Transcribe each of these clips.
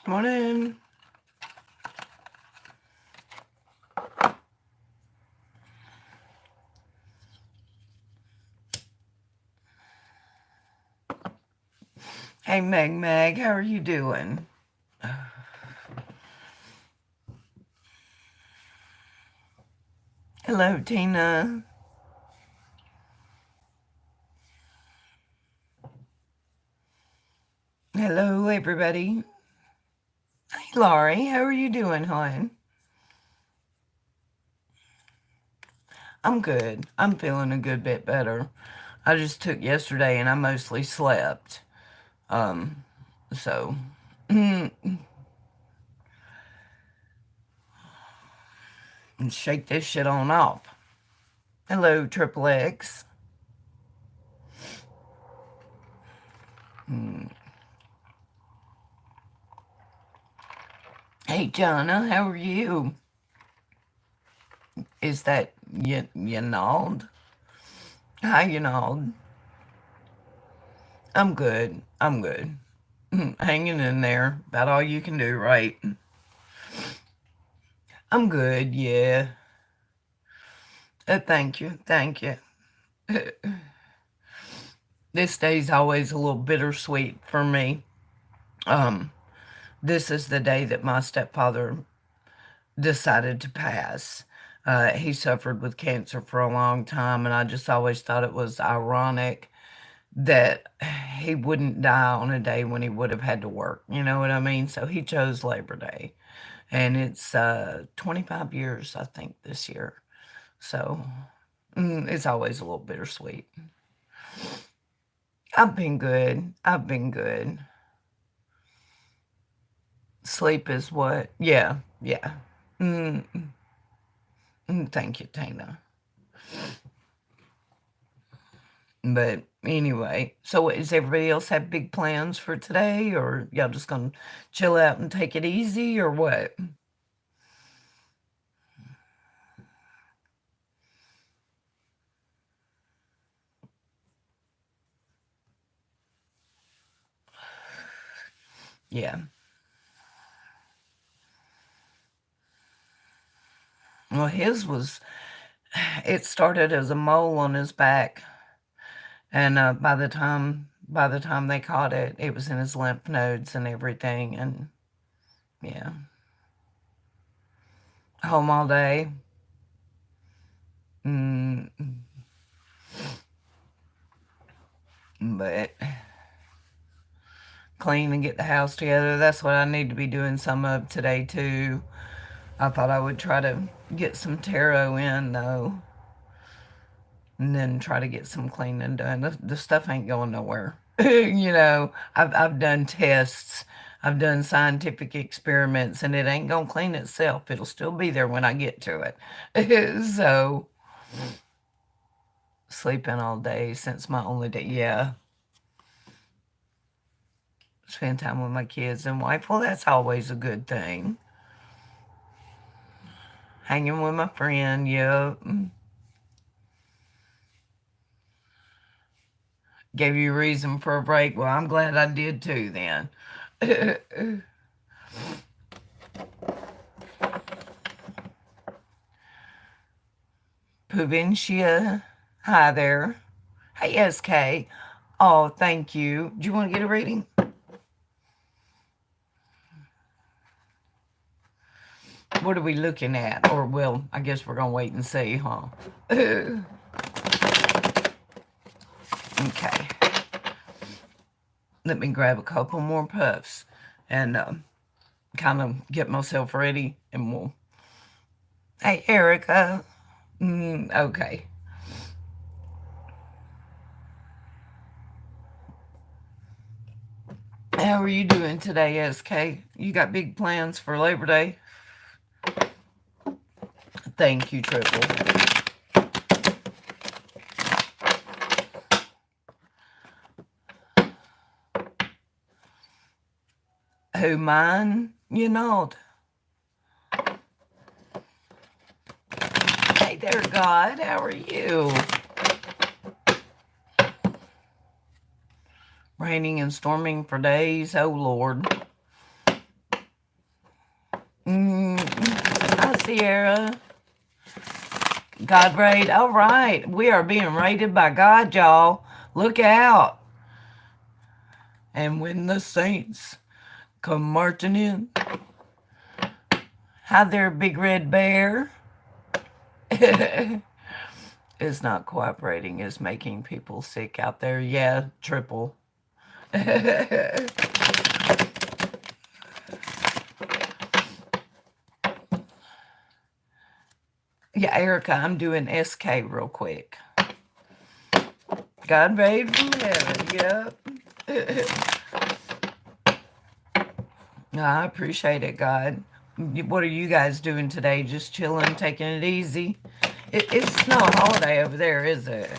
Morning. Hey, Meg, how are you doing? Hello, Tina. Hello, everybody. Hey, Laurie, how are you doing, hon? I'm good. I'm feeling a good bit better. I just took yesterday and I mostly slept. Um, so, and shake this shit on off. Hello, Triple X. Hey, Jonna, how are you? Is that Yanald? Hi, Yanald. I'm good. I'm good. Hanging in there. About all you can do, right? I'm good, yeah. Thank you. Thank you. This day's always a little bittersweet for me. Um, this is the day that my stepfather decided to pass. He suffered with cancer for a long time, and I just always thought it was ironic that he wouldn't die on a day when he would have had to work. You know what I mean? So he chose Labor Day. And it's 25 years, I think, this year. So it's always a little bittersweet. I've been good. I've been good. Sleep is what? Yeah, yeah. Mm, thank you, Tina. But anyway, so is everybody else have big plans for today, or y'all just gonna chill out and take it easy, or what? Yeah. Well, his was, it started as a mole on his back, and by the time they caught it, it was in his lymph nodes and everything, and yeah, home all day. Mm, but clean and get the house together. That's what I need to be doing some of today too. I thought I would try to get some tarot in though, and then try to get some cleaning done. The stuff ain't going nowhere. I've done tests, I've done scientific experiments, and it ain't gonna clean itself. It'll still be there when I get to it. So sleeping all day since my only day. Yeah, spend time with my kids and wife. Well, that's always a good thing. Hanging with my friend. Yep. Gave you a reason for a break. Well, I'm glad I did too then. Provincia. Hi there. Hey, SK. Oh, thank you. Do you want to get a reading? What are we looking at? Or, well, I guess we're going to wait and see, huh? Okay. Let me grab a couple more puffs and kind of get myself ready, and we'll. Hey, Erica. Okay. How are you doing today, SK? You got big plans for Labor Day? Thank you, Triple. Who, mine? You know. Hey there, God. How are you? Raining and storming for days. Oh, Lord. Sierra. God raid. All right. We are being raided by God, y'all. Look out. And when the saints come marching in. Hi there, big red bear. It's not cooperating. It's making people sick out there. Yeah, triple. Yeah, Erica, I'm doing SK real quick. God made from heaven, yep. I appreciate it, God. What are you guys doing today? Just chilling, taking it easy? It's not a holiday over there, is it?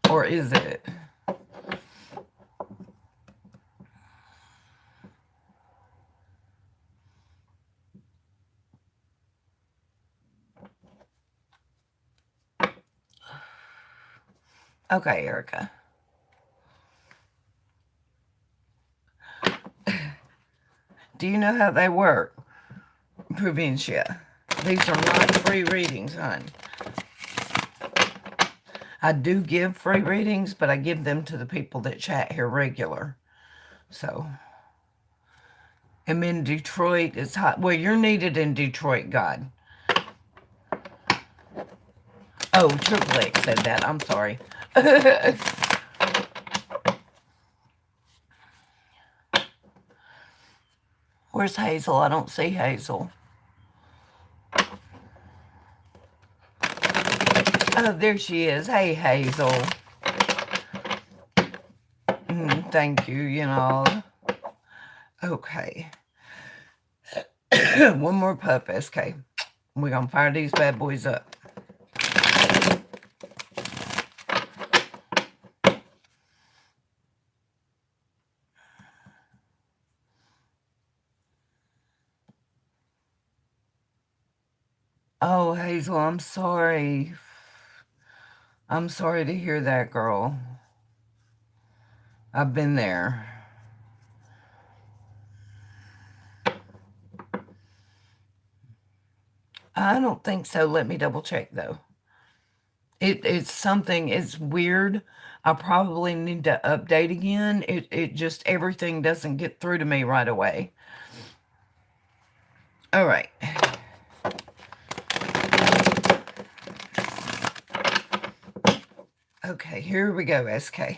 Or is it? Okay, Erica. Do you know how they work, Provincia? These are not free readings, hon. I do give free readings, but I give them to the people that chat here regular. So, I'm in Detroit. It's hot. Well, you're needed in Detroit, God. Oh, Triple X said that. I'm sorry. Where's Hazel? I don't see Hazel. Oh, there she is. Hey, Hazel. Thank you, you know. Okay. One more puff, SK. We're going to fire these bad boys up. Oh, Hazel, I'm sorry. I'm sorry to hear that, girl. I've been there. I don't think so. Let me double check, though. It's something, it's weird. I probably need to update again. It just, everything doesn't get through to me right away. All right. Okay, here we go, SK.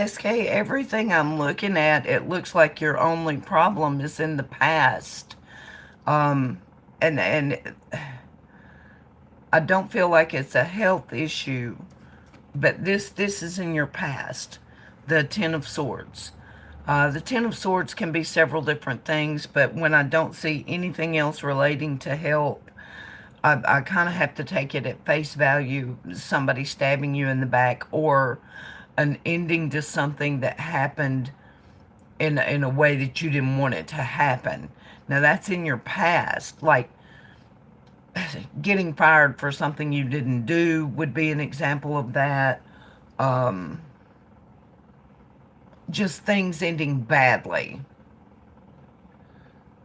SK, everything I'm looking at, it looks like your only problem is in the past. And I don't feel like it's a health issue, but this is in your past. The Ten of Swords. The Ten of Swords can be several different things, but when I don't see anything else relating to health, I kind of have to take it at face value. Somebody stabbing you in the back, or an ending to something that happened in a way that you didn't want it to happen. Now that's in your past. Like getting fired for something you didn't do would be an example of that. Just things ending badly.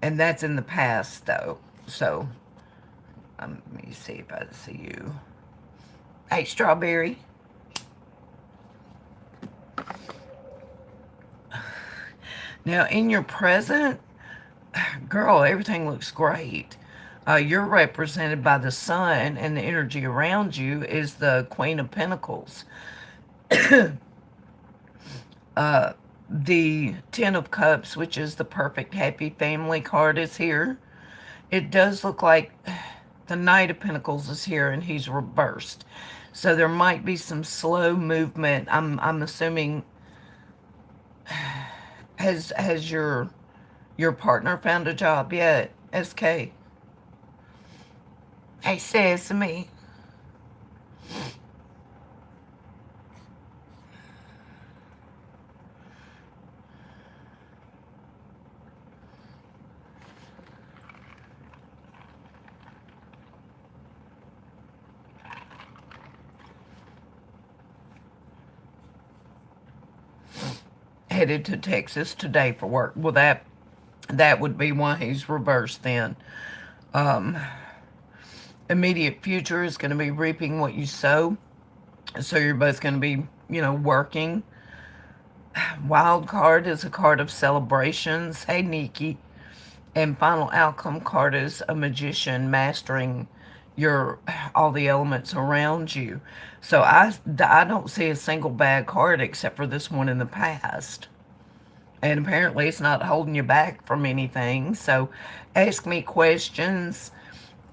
And that's in the past, though. So, let me see if I see you. Hey, Strawberry. Now, in your present, girl, everything looks great. You're represented by the sun, and the energy around you is the Queen of Pentacles. The Ten of Cups, which is the perfect happy family card, is here. It does look like the Knight of Pentacles is here, and he's reversed. So there might be some slow movement. I'm assuming. Has your partner found a job yet, SK? Hey, Sesame. Headed to Texas today for work. Well, that would be why he's reversed then. Immediate future is going to be reaping what you sow. So you're both going to be, working. Wild card is a card of celebrations. Hey, Nikki. And final outcome card is a magician mastering all the elements around you. So I don't see a single bad card except for this one in the past. And apparently it's not holding you back from anything. So ask me questions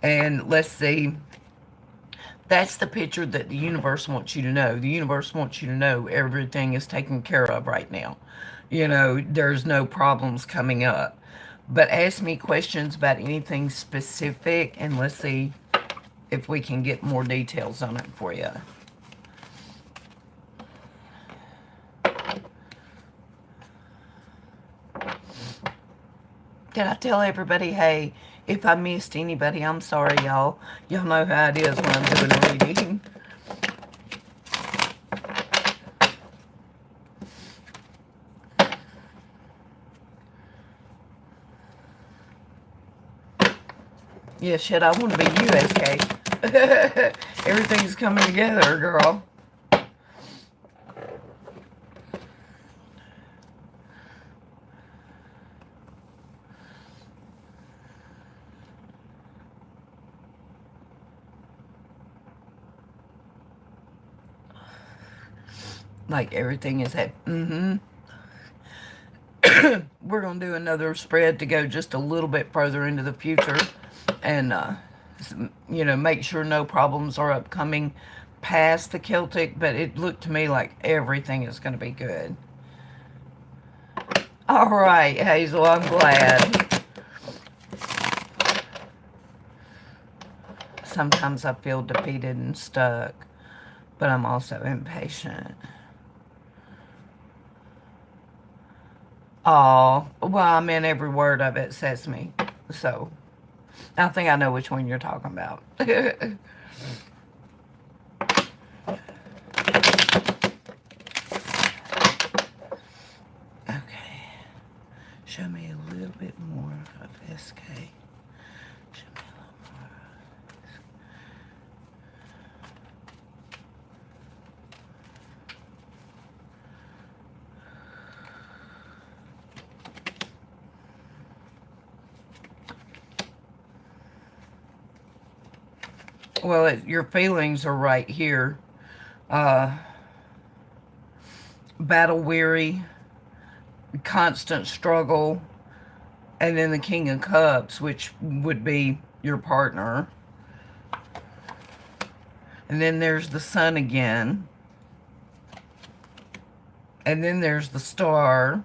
and let's see. That's the picture that the universe wants you to know. The universe wants you to know everything is taken care of right now. There's no problems coming up. But ask me questions about anything specific, and let's see if we can get more details on it for you. Did I tell everybody, hey, if I missed anybody, I'm sorry, y'all. Y'all know how it is when I'm doing a reading. Yeah, shit, I want to be you, SK. Everything's coming together, girl. Like everything is at, We're going to do another spread to go just a little bit further into the future. And, make sure no problems are upcoming past the Celtic. But it looked to me like everything is going to be good. All right, Hazel, I'm glad. Sometimes I feel defeated and stuck, but I'm also impatient. Oh, well, I meant every word of it, Sesame. So, I think I know which one you're talking about. Okay. Show me a little bit more of SK. Show me a little more. Well, your feelings are right here. battle weary, constant struggle. And then the King of Cups, which would be your partner. And then there's the Sun again. And then there's the Star.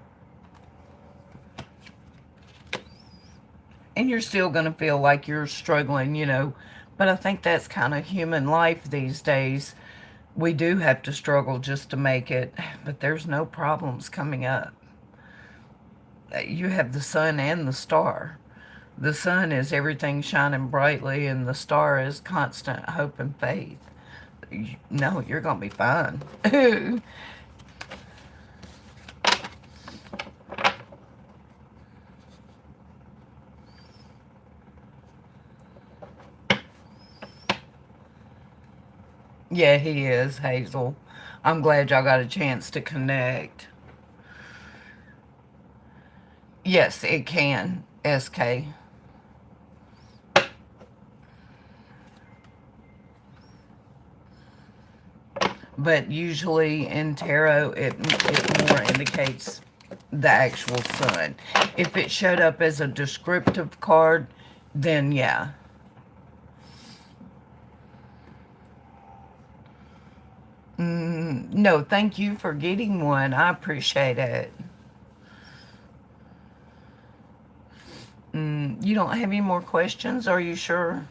And you're still going to feel like you're struggling, you know. But I think that's kind of human life these days. We do have to struggle just to make it. But there's no problems coming up. You have the Sun and the Star. The Sun is everything shining brightly, and the Star is constant hope and faith. No, you're going to be fine. Yeah, he is, Hazel. I'm glad y'all got a chance to connect. Yes, it can, SK. But usually in tarot, it more indicates the actual Sun. If it showed up as a descriptive card, then yeah. No, thank you for getting one. I appreciate it. You don't have any more questions? Are you sure?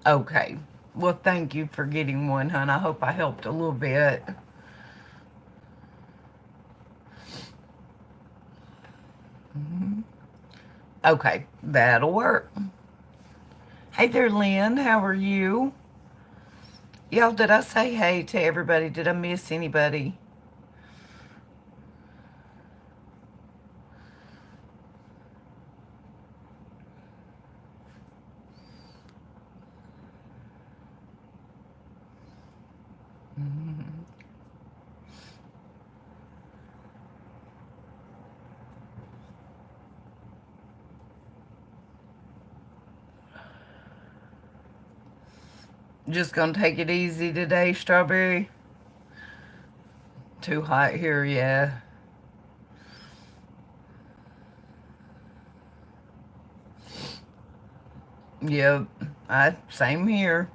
Okay. Well, thank you for getting one, hon. I hope I helped a little bit. Okay, that'll work. Hey there, Lynn. How are you? Y'all, did I say hey to everybody? Did I miss anybody? Just gonna take it easy today, Strawberry? Too hot here, yeah. Yep, same here.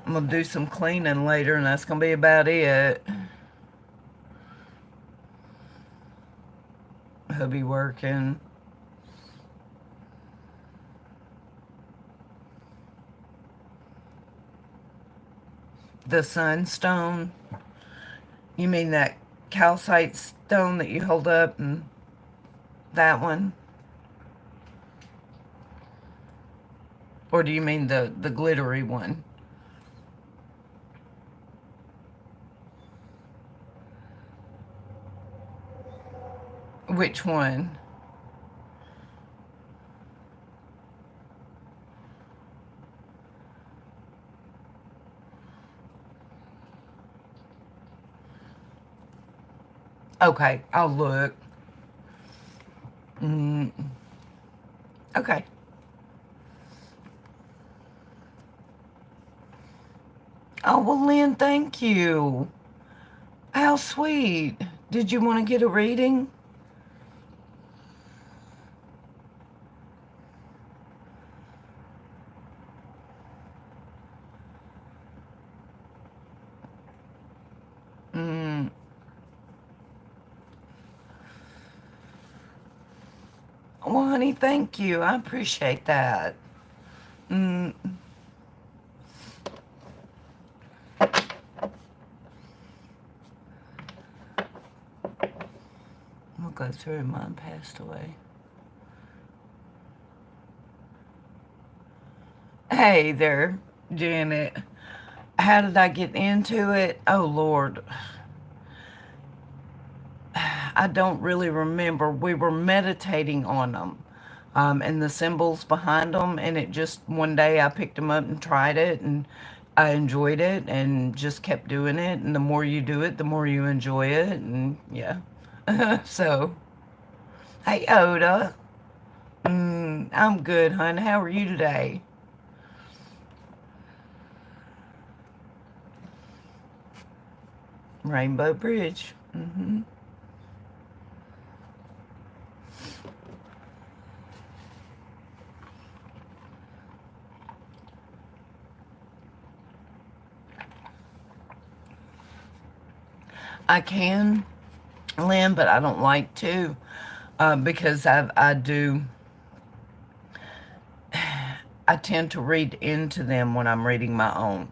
I'm gonna do some cleaning later, and that's gonna be about it. Hubby working. The sunstone. You mean that calcite stone that you hold up, and that one? Or do you mean the glittery one? Which one? Okay, I'll look. Okay. Oh, well, Lynn, thank you. How sweet. Did you want to get a reading? Well, honey, thank you. I appreciate that. I'm going to go through. Mine passed away. Hey there, Janet. How did I get into it? Oh, Lord. I don't really remember. We were meditating on them, and the symbols behind them, and it just one day I picked them up and tried it, and I enjoyed it, and just kept doing it. And the more you do it, the more you enjoy it, and yeah. So, hey Oda, I'm good, hon. How are you today? Rainbow Bridge. I can, Lynn, but I don't like to, because I do. I tend to read into them when I'm reading my own.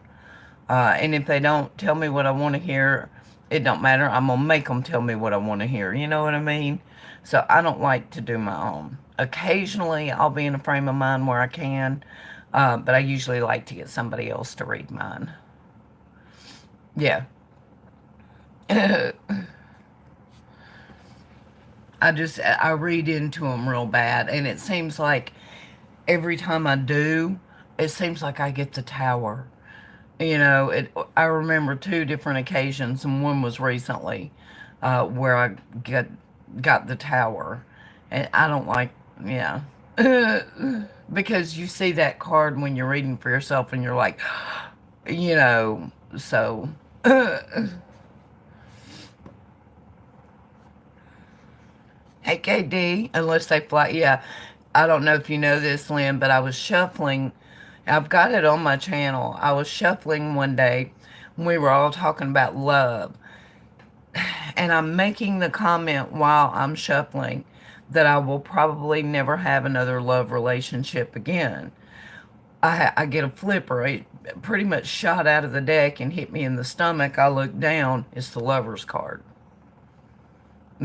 And if they don't tell me what I want to hear, it don't matter. I'm gonna make them tell me what I want to hear. You know what I mean? So I don't like to do my own. Occasionally, I'll be in a frame of mind where I can, but I usually like to get somebody else to read mine. Yeah. I read into them real bad, and it seems like every time I do, it seems like I get the tower. I remember two different occasions, and one was recently, where I got the tower, and I don't like, yeah, because you see that card when you're reading for yourself, and you're like, so. Hey, KD, unless they fly, yeah. I don't know if you know this, Lynn, but I was shuffling. I've got it on my channel. I was shuffling one day. We were all talking about love, and I'm making the comment while I'm shuffling that I will probably never have another love relationship again. I get a flipper. It pretty much shot out of the deck and hit me in the stomach. I look down. It's the lover's card.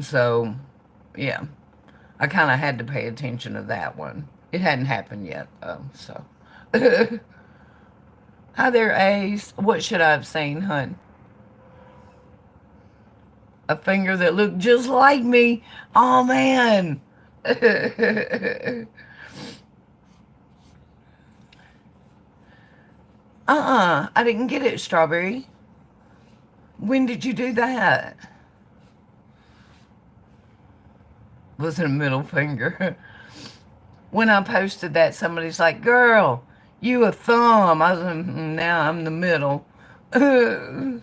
So, yeah, I kind of had to pay attention to that one. It hadn't happened yet, though. So, hi there, Ace. What should I have seen, hun? A finger that looked just like me. Oh man. I didn't get it, Strawberry. When did you do that? Was it a middle finger? When I posted that, somebody's like, "Girl, you a thumb." I was like, now I'm the middle. I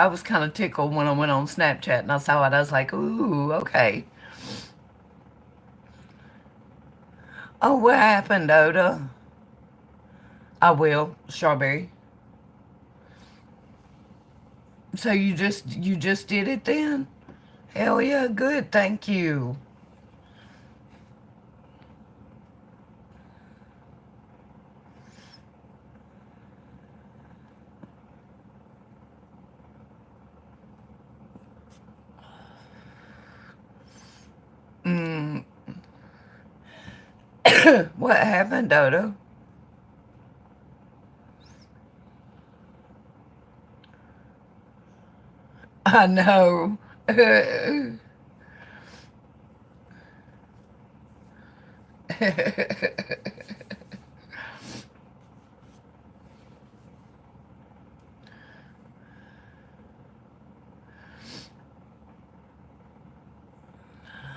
was kind of tickled when I went on Snapchat and I saw it. I was like, "Ooh, okay." Oh, what happened, Oda? I will, Strawberry. So you just did it then? Hell yeah, good, thank you. Mm, what happened, Dodo? I know.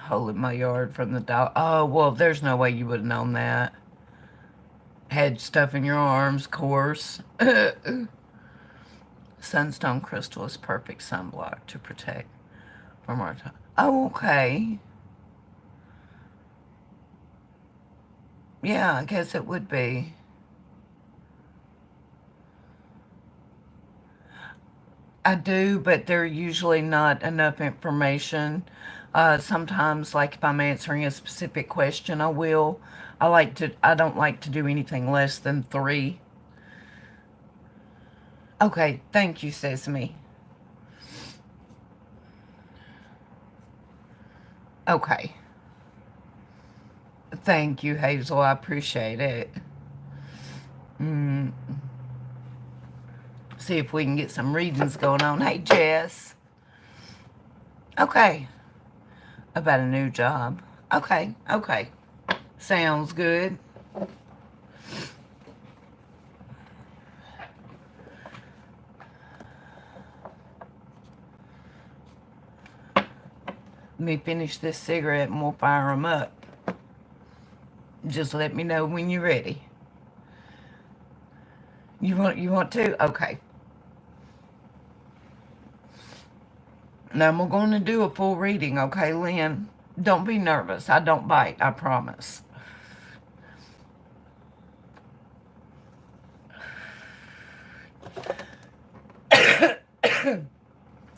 Holding my yard from the dog. Oh, well, there's no way you would have known that. Had stuff in your arms, course. Sunstone crystal is perfect sunblock to protect from our time. Oh, okay. Yeah, I guess it would be. I do, but they're usually not enough information. Sometimes, like if I'm answering a specific question, I will. I don't like to do anything less than three. Okay, thank you, Sesame. Okay, thank you, Hazel. I appreciate it. Mm. see if we can get some readings going on. Hey, Jess. Okay. About a new job. Okay, okay. Sounds good. Let me finish this cigarette and we'll fire them up. Just let me know when you're ready. You want to? Okay. Now we're going to do a full reading, okay, Lynn? Don't be nervous. I don't bite, I promise.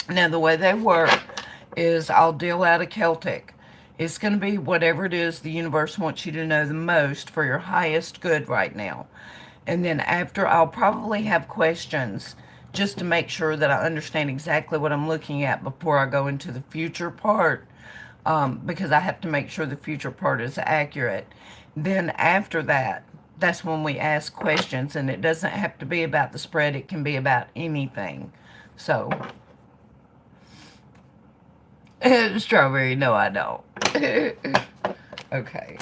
Now the way they work is I'll deal out a Celtic. It's going to be whatever it is the universe wants you to know the most for your highest good right now. And then after, I'll probably have questions just to make sure that I understand exactly what I'm looking at before I go into the future part, because I have to make sure the future part is accurate. Then after that, that's when we ask questions, and it doesn't have to be about the spread. It can be about anything. So, strawberry, no, I don't. Okay.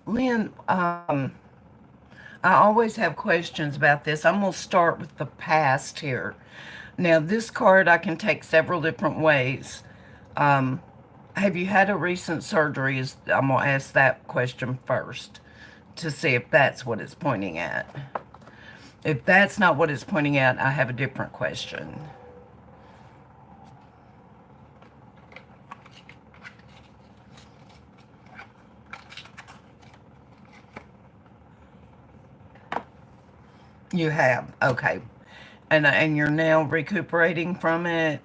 Lynn, I always have questions about this. I'm going to start with the past here. Now, this card I can take several different ways. Have you had a recent surgery? I'm going to ask that question first to see if that's what it's pointing at. If that's not what it's pointing at, I have a different question. You have, okay. And you're now recuperating from it?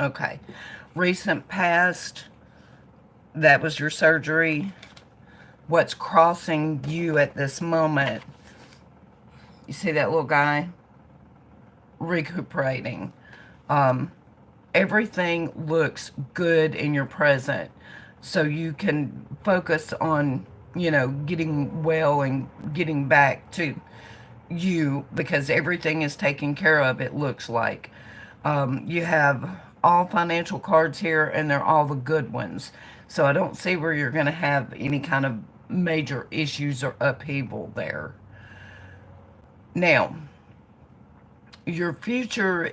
Okay. Recent past, that was your surgery. What's crossing you at this moment? You see that little guy? Recuperating. Everything looks good in your present. So you can focus on, getting well and getting back to you because everything is taken care of, it looks like. You have all financial cards here, and they're all the good ones. So I don't see where you're going to have any kind of major issues or upheaval there. Now, your future,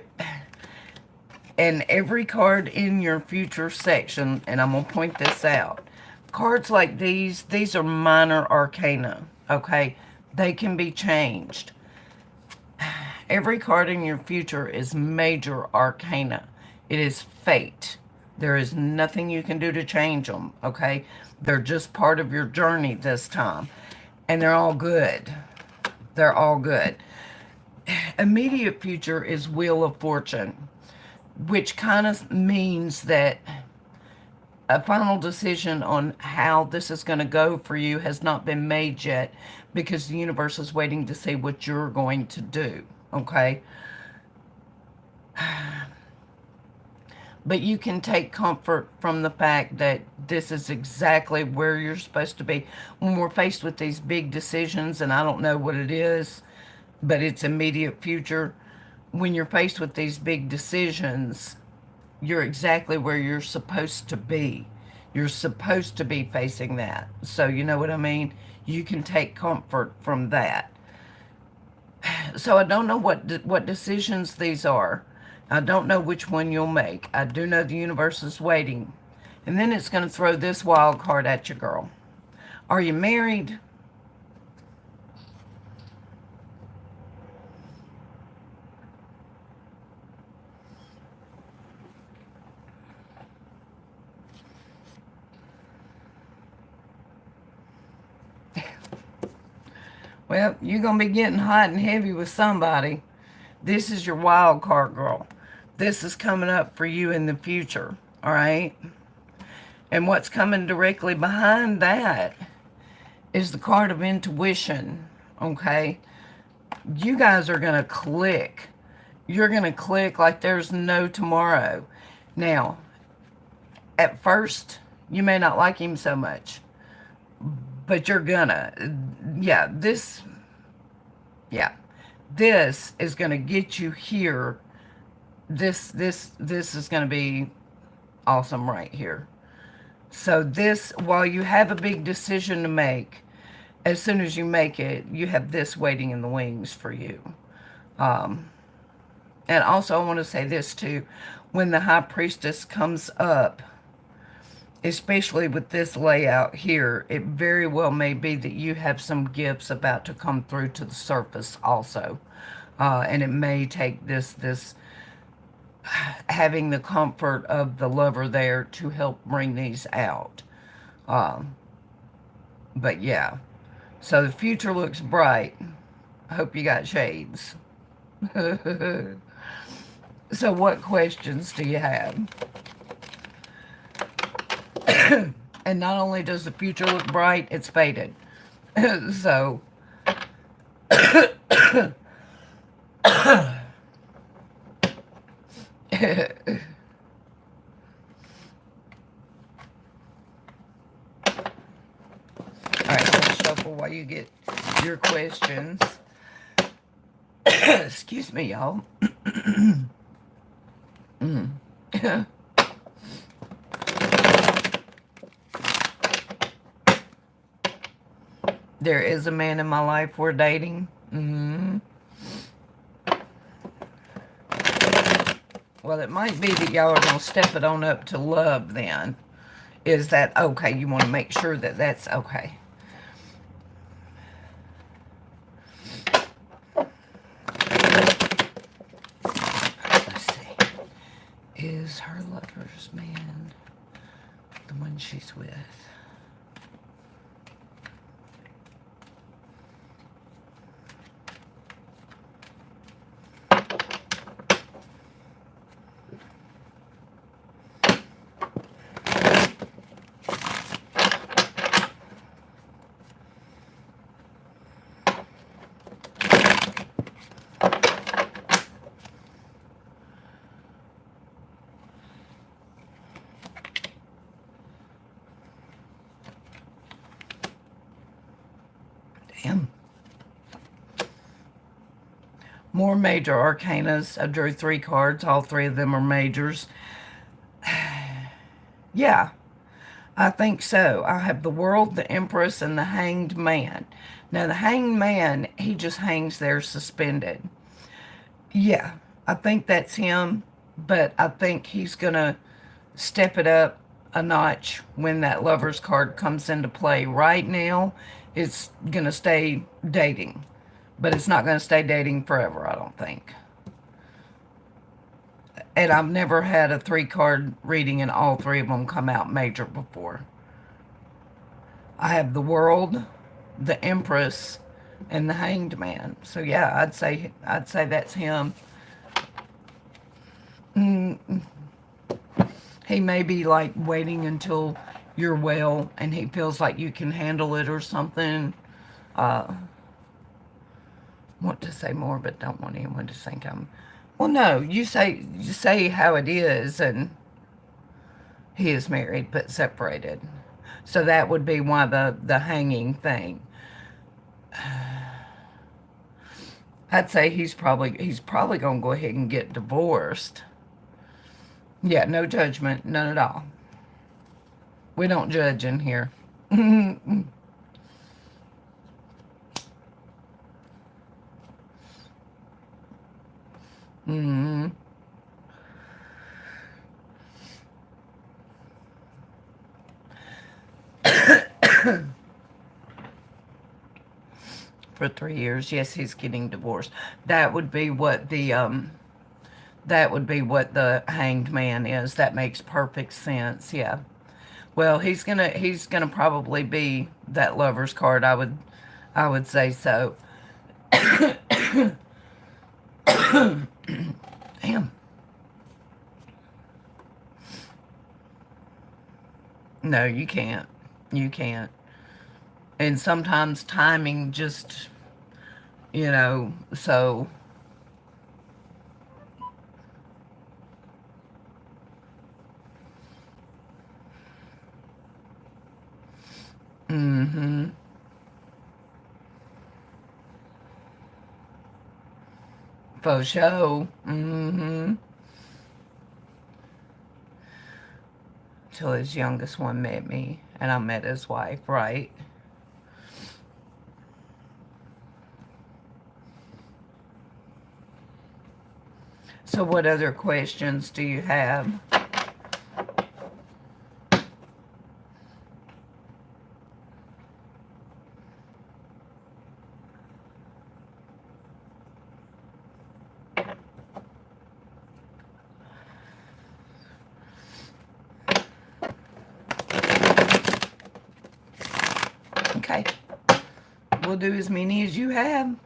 and every card in your future section, and I'm going to point this out. Cards like these are minor arcana, okay? They can be changed. Every card in your future is major arcana. It is fate. There is nothing you can do to change them, okay? They're just part of your journey this time. And they're all good. They're all good. Immediate future is Wheel of Fortune, which kind of means that a final decision on how this is going to go for you has not been made yet because the universe is waiting to see what you're going to do, okay? But you can take comfort from the fact that this is exactly where you're supposed to be. When we're faced with these big decisions, and I don't know what it is, but it's immediate future. When you're faced with these big decisions, you're exactly where you're supposed to be. You're supposed to be facing that. So you know what I mean? You can take comfort from that. So I don't know what decisions these are. I don't know which one you'll make. I do know the universe is waiting. And then it's going to throw this wild card at you, girl. Are you married? Well, you're going to be getting hot and heavy with somebody. This is your wild card, girl. This is coming up for you in the future, all right? And what's coming directly behind that is the card of intuition, okay? You guys are going to click. You're going to click like there's no tomorrow. Now, at first, you may not like him so much, but you're gonna. Yeah, this is going to get you here. This is going to be awesome right here. So this, while you have a big decision to make, as soon as you make it, you have this waiting in the wings for you. And also I want to say this too. When the High Priestess comes up, especially with this layout here, it very well may be that you have some gifts about to come through to the surface also. And it may take this having the comfort of the lover there to help bring these out. But yeah, so the future looks bright. I hope you got shades. So what questions do you have? And not only does the future look bright, it's faded. So alright, let's shuffle while you get your questions. Excuse me, y'all. There is a man in my life we're dating. Well, it might be that y'all are going to step it on up to love then. Is that okay? You want to make sure that that's okay. Let's see. Is her lover's man the one she's with? Damn. More major arcanas. I drew 3 cards. All 3 of them are majors. Yeah, I think so. I have the World, the Empress, and the Hanged Man. Now, the Hanged Man, he just hangs there suspended. Yeah, I think that's him, but I think he's going to step it up a notch when that Lover's card comes into play. Right now, it's going to stay dating, but it's not going to stay dating forever, I don't think. And I've never had a 3-card reading and all 3 of them come out major before. I have the World, the Empress, and the Hanged Man. So yeah, I'd say that's him. He may be like waiting until you're well and he feels like you can handle it or something. Want to say more, but don't want anyone to think I'm. Well, no, you say how it is, and he is married but separated. So that would be why the hanging thing. I'd say he's probably gonna go ahead and get divorced. Yeah, no judgment, none at all. We don't judge in here. Mm. For 3 years, yes, he's getting divorced. That would be what the Hanged Man is. That makes perfect sense. Yeah. Well, he's gonna probably be that Lover's card. I would say so. Damn. No, you can't. You can't. And sometimes timing just, so. Mm-hmm. For sure. Mm-hmm. Till his youngest one met me, and I met his wife, right? So what other questions do you have? Okay. We'll do as many as you have.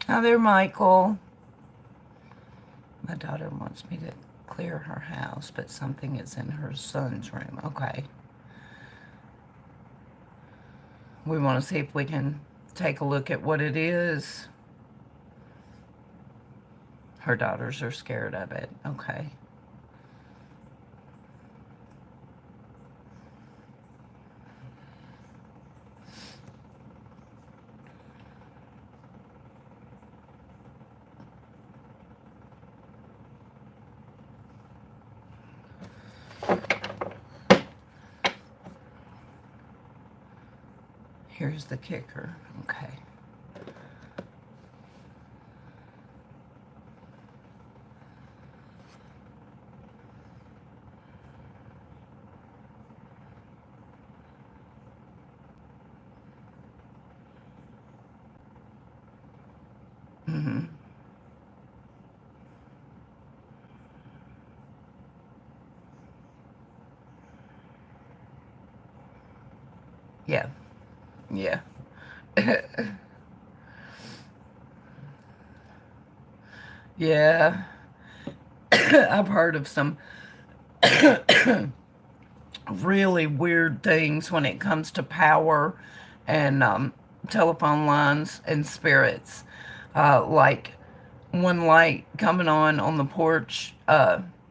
Hi there, Michael. My daughter wants me to clear her house, but something is in her son's room. Okay. We want to see if we can take a look at what it is. Her daughters are scared of it. Okay. Here's the kicker. Okay. Mm-hmm. Yeah. Yeah. Yeah. I've heard of some really weird things when it comes to power and telephone lines and spirits. Like one light coming on the porch,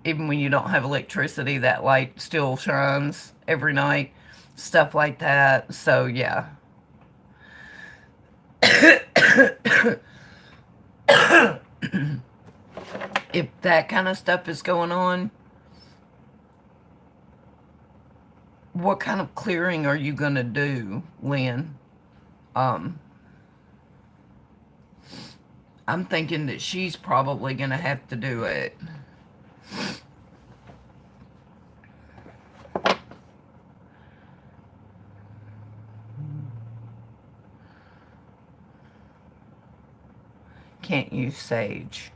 even when you don't have electricity, that light still shines every night. Stuff like that. So, yeah. If that kind of stuff is going on, what kind of clearing are you going to do, Lynn? Um, I'm thinking that she's probably going to have to do it. Can't use sage.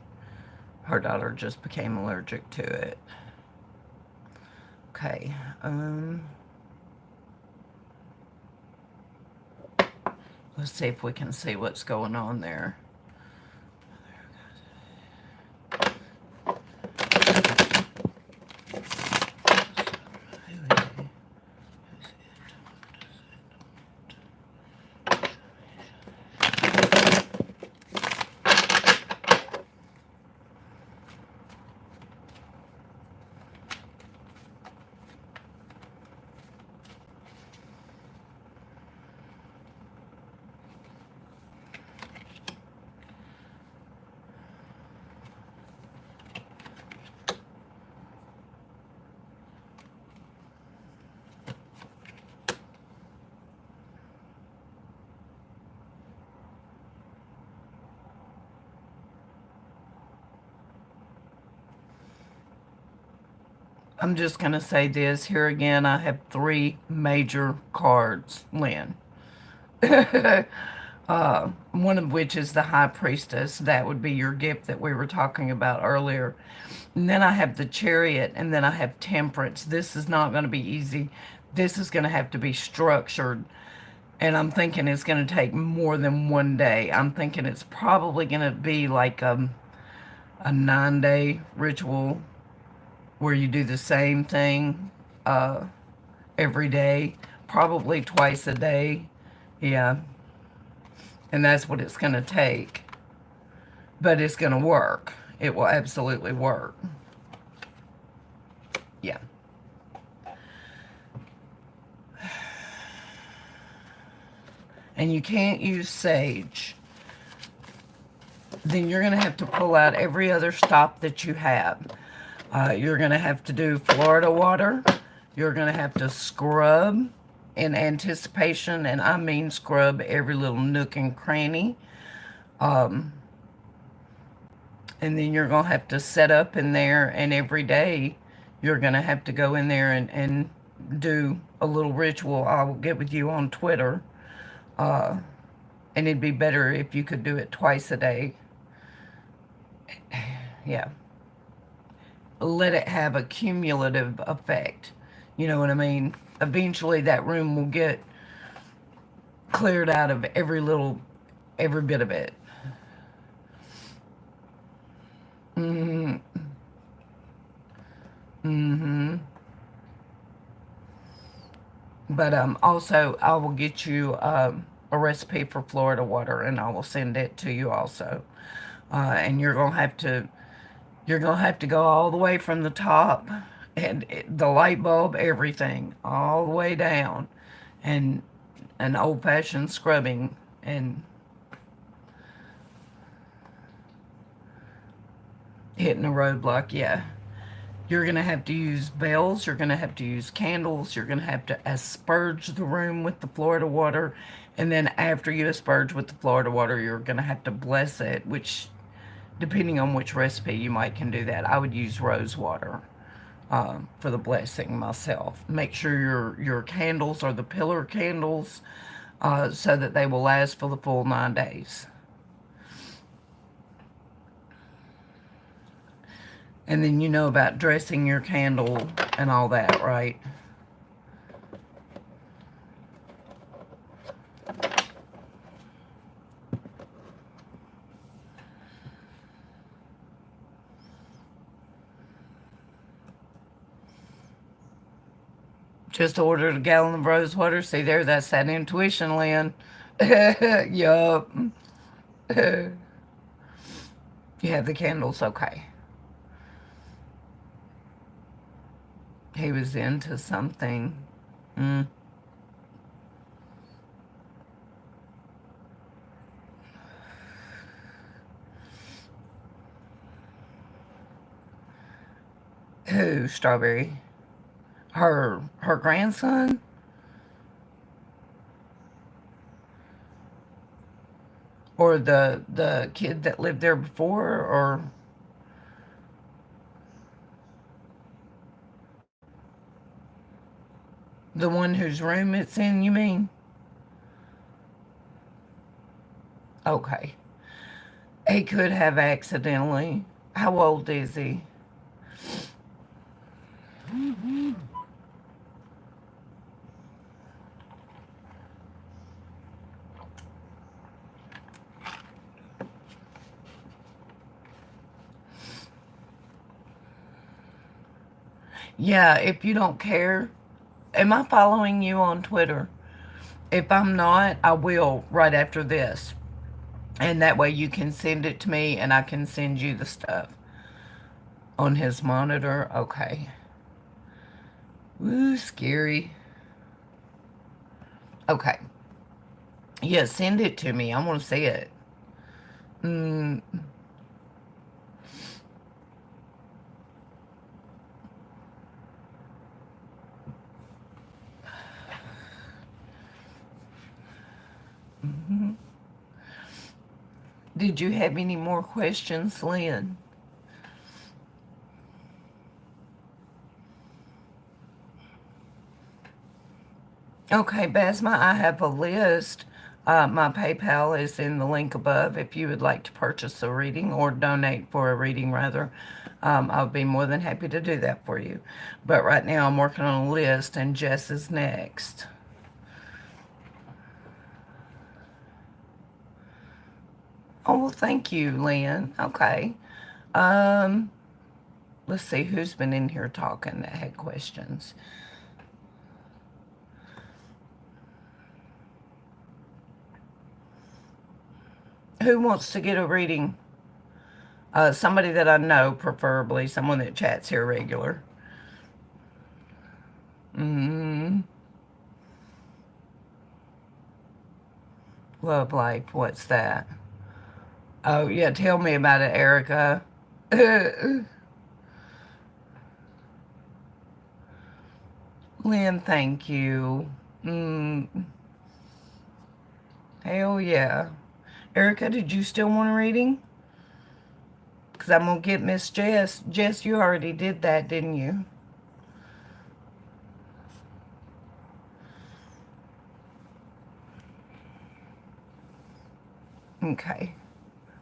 Her daughter just became allergic to it. Okay. Let's see if we can see what's going on there. I'm just going to say this here again. I have 3 major cards, Lynn. One of which is the High Priestess. That would be your gift that we were talking about earlier. And then I have the Chariot, and then I have Temperance. This is not going to be easy. This is going to have to be structured. And I'm thinking it's going to take more than one day. I'm thinking it's probably going to be like a 9-day ritual where you do the same thing every day, probably twice a day. Yeah. And that's what it's going to take. But it's going to work. It will absolutely work. Yeah. And you can't use sage. Then you're going to have to pull out every other stop that you have. You're going to have to do Florida water. You're going to have to scrub in anticipation, and I mean scrub every little nook and cranny. And then you're going to have to set up in there, and every day you're going to have to go in there and do a little ritual. I'll get with you on Twitter. And it'd be better if you could do it twice a day. Yeah. Let it have a cumulative effect. You know what I mean? Eventually that room will get cleared out of every bit of it. Mm-hmm. Mm-hmm. But also I will get you a recipe for Florida water, and I will send it to you also. And you're gonna have to go all the way from the top, and the light bulb, everything, all the way down, and an old-fashioned scrubbing, and hitting a roadblock. Yeah. You're going to have to use bells. You're going to have to use candles. You're going to have to asperge the room with the Florida water. And then after you asperge with the Florida water, you're going to have to bless it, which, depending on which recipe, you might can do that. I would use rose water for the blessing myself. Make sure your candles are the pillar candles so that they will last for the full 9 days. And then you know about dressing your candle and all that, right? Just ordered a gallon of rose water. See there, that's that intuition, Lynn. Yup. You have the candles, okay. He was into something. Who, Strawberry? Her grandson? Or the kid that lived there before, or the one whose room it's in, you mean? Okay. He could have accidentally. How old is he? Yeah, if you don't care. Am I following you on Twitter? If I'm not, I will right after this. And that way you can send it to me and I can send you the stuff. On his monitor? Okay. Woo, scary. Okay. Yeah, send it to me. I want to see it. Did you have any more questions, Lynn? Okay, Basma, I have a list. My PayPal is in the link above if you would like to purchase a reading or donate for a reading, rather. I'll be more than happy to do that for you. But right now I'm working on a list, and Jess is next. Oh, well, thank you, Lynn. Okay. Let's see who's been in here talking that had questions. Who wants to get a reading? Somebody that I know, preferably. Someone that chats here regular. Love life. What's that? Oh, yeah. Tell me about it, Erica. Lynn, thank you. Hell yeah. Erica, did you still want a reading? Because I'm going to get Miss Jess. Jess, you already did that, didn't you? Okay.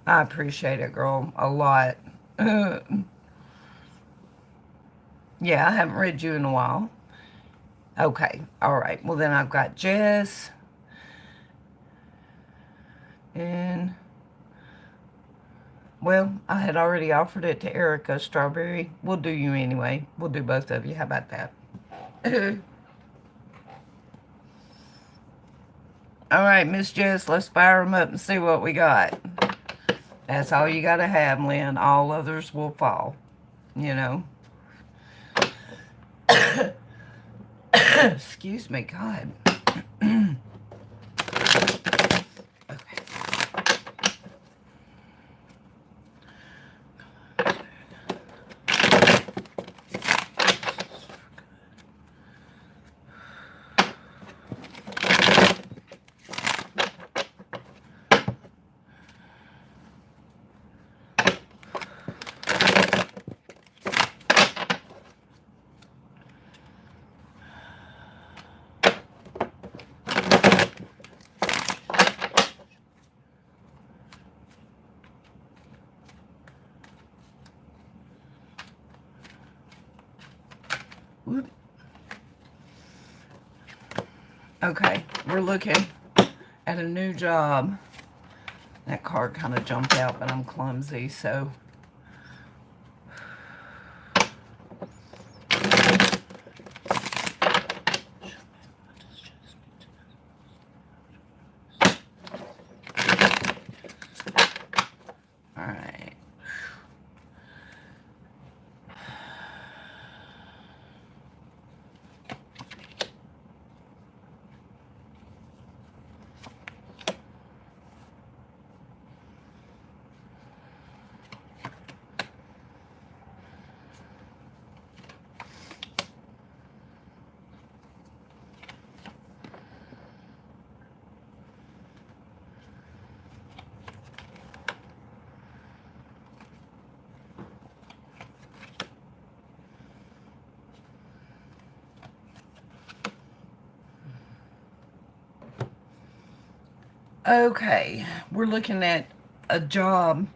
I appreciate it, girl, a lot. Yeah, I haven't read you in a while. Okay, all right. Well, then I've got Jess. And, well, I had already offered it to Erica, Strawberry. We'll do you anyway. We'll do both of you. How about that? All right, Miss Jess, let's fire them up and see what we got. That's all you got to have, Lynn. All others will fall, you know. Excuse me, God. Okay, we're looking at a new job. That card kind of jumped out, but I'm clumsy, so. Okay, we're looking at a job,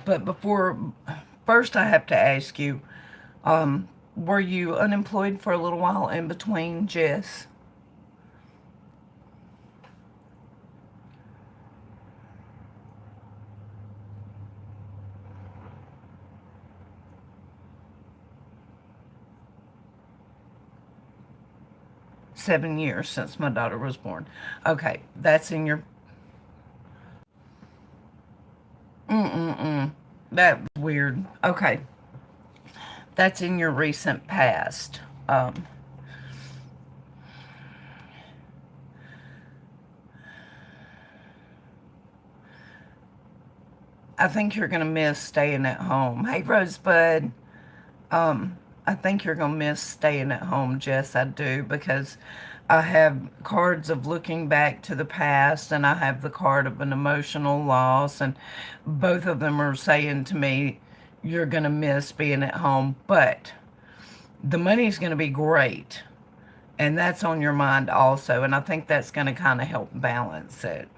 but first I have to ask you, were you unemployed for a little while in between, Jess? 7 years since my daughter was born. Okay, that's in your. Mm-mm-mm. That was weird. Okay, that's in your recent past. Um, I think you're gonna miss staying at home. Hey, Rosebud. Um, I think you're gonna miss staying at home, Jess. I do, because I have cards of looking back to the past, and I have the card of an emotional loss, and both of them are saying to me, you're gonna miss being at home, but the money's gonna be great, and that's on your mind also, and I think that's gonna kind of help balance it.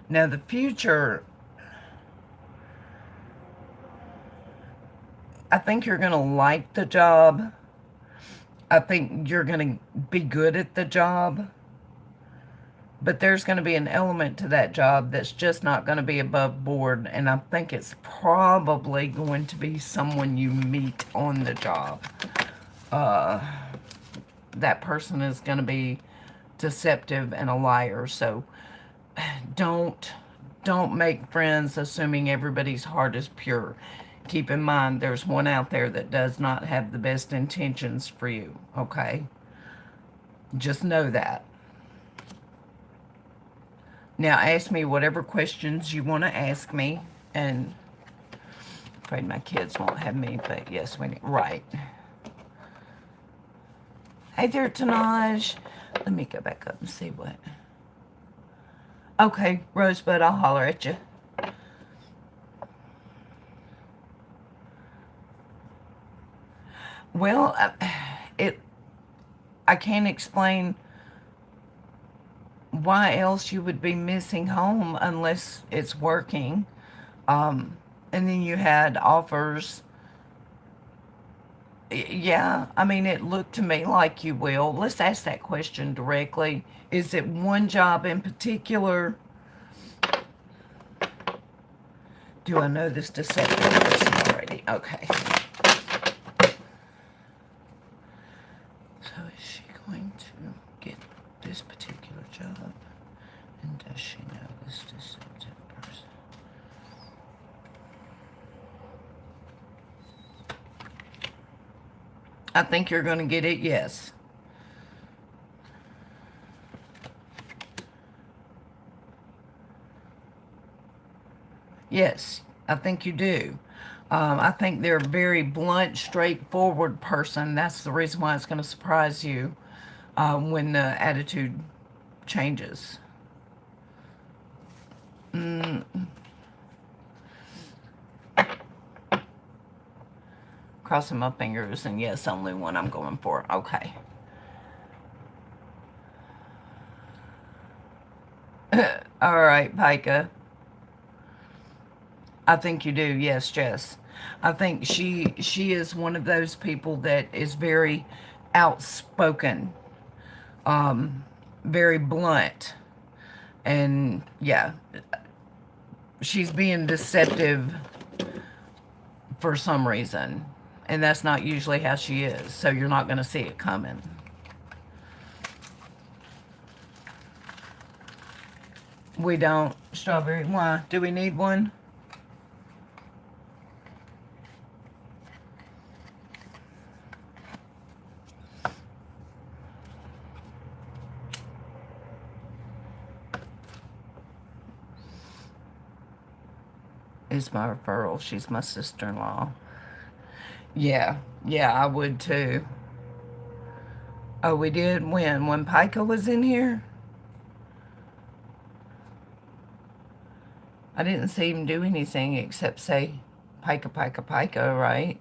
Now the future, I think you're gonna like the job. I think you're going to be good at the job, but there's going to be an element to that job that's just not going to be above board, and I think it's probably going to be someone you meet on the job. Uh, that person is going to be deceptive and a liar, so don't don't make friends assuming everybody's heart is pure. Keep in mind there's one out there that does not have the best intentions for you, okay? Just know that. Now ask me whatever questions you want to ask me, and I'm afraid my kids won't have me, but yes, we need, right. Hey there, Tanaj. Let me go back up and see what. Okay, Rosebud, I'll holler at you. Well, it. I can't explain why else you would be missing home unless it's working. And then you had offers. Yeah, I mean, it looked to me like you will. Let's ask that question directly. Is it one job in particular? Do I know this deceptive person already? Okay. So is she going to get this particular job? And does she know this deceptive person? I think you're going to get it, yes. Yes, I think you do. I think they're a very blunt, straightforward person. That's the reason why it's going to surprise you when the attitude changes. Crossing my fingers, and yes, only one I'm going for. Okay. All right, Pika. I think you do. Yes, Jess. I think she is one of those people that is very outspoken, very blunt, and yeah, she's being deceptive for some reason, and that's not usually how she is. So you're not going to see it coming. We don't. Strawberry. Why? Do we need one? Is my referral. She's my sister-in-law. Yeah, yeah, I would too. Oh, we did when Pica was in here? I didn't see him do anything except say pika pika pika, right?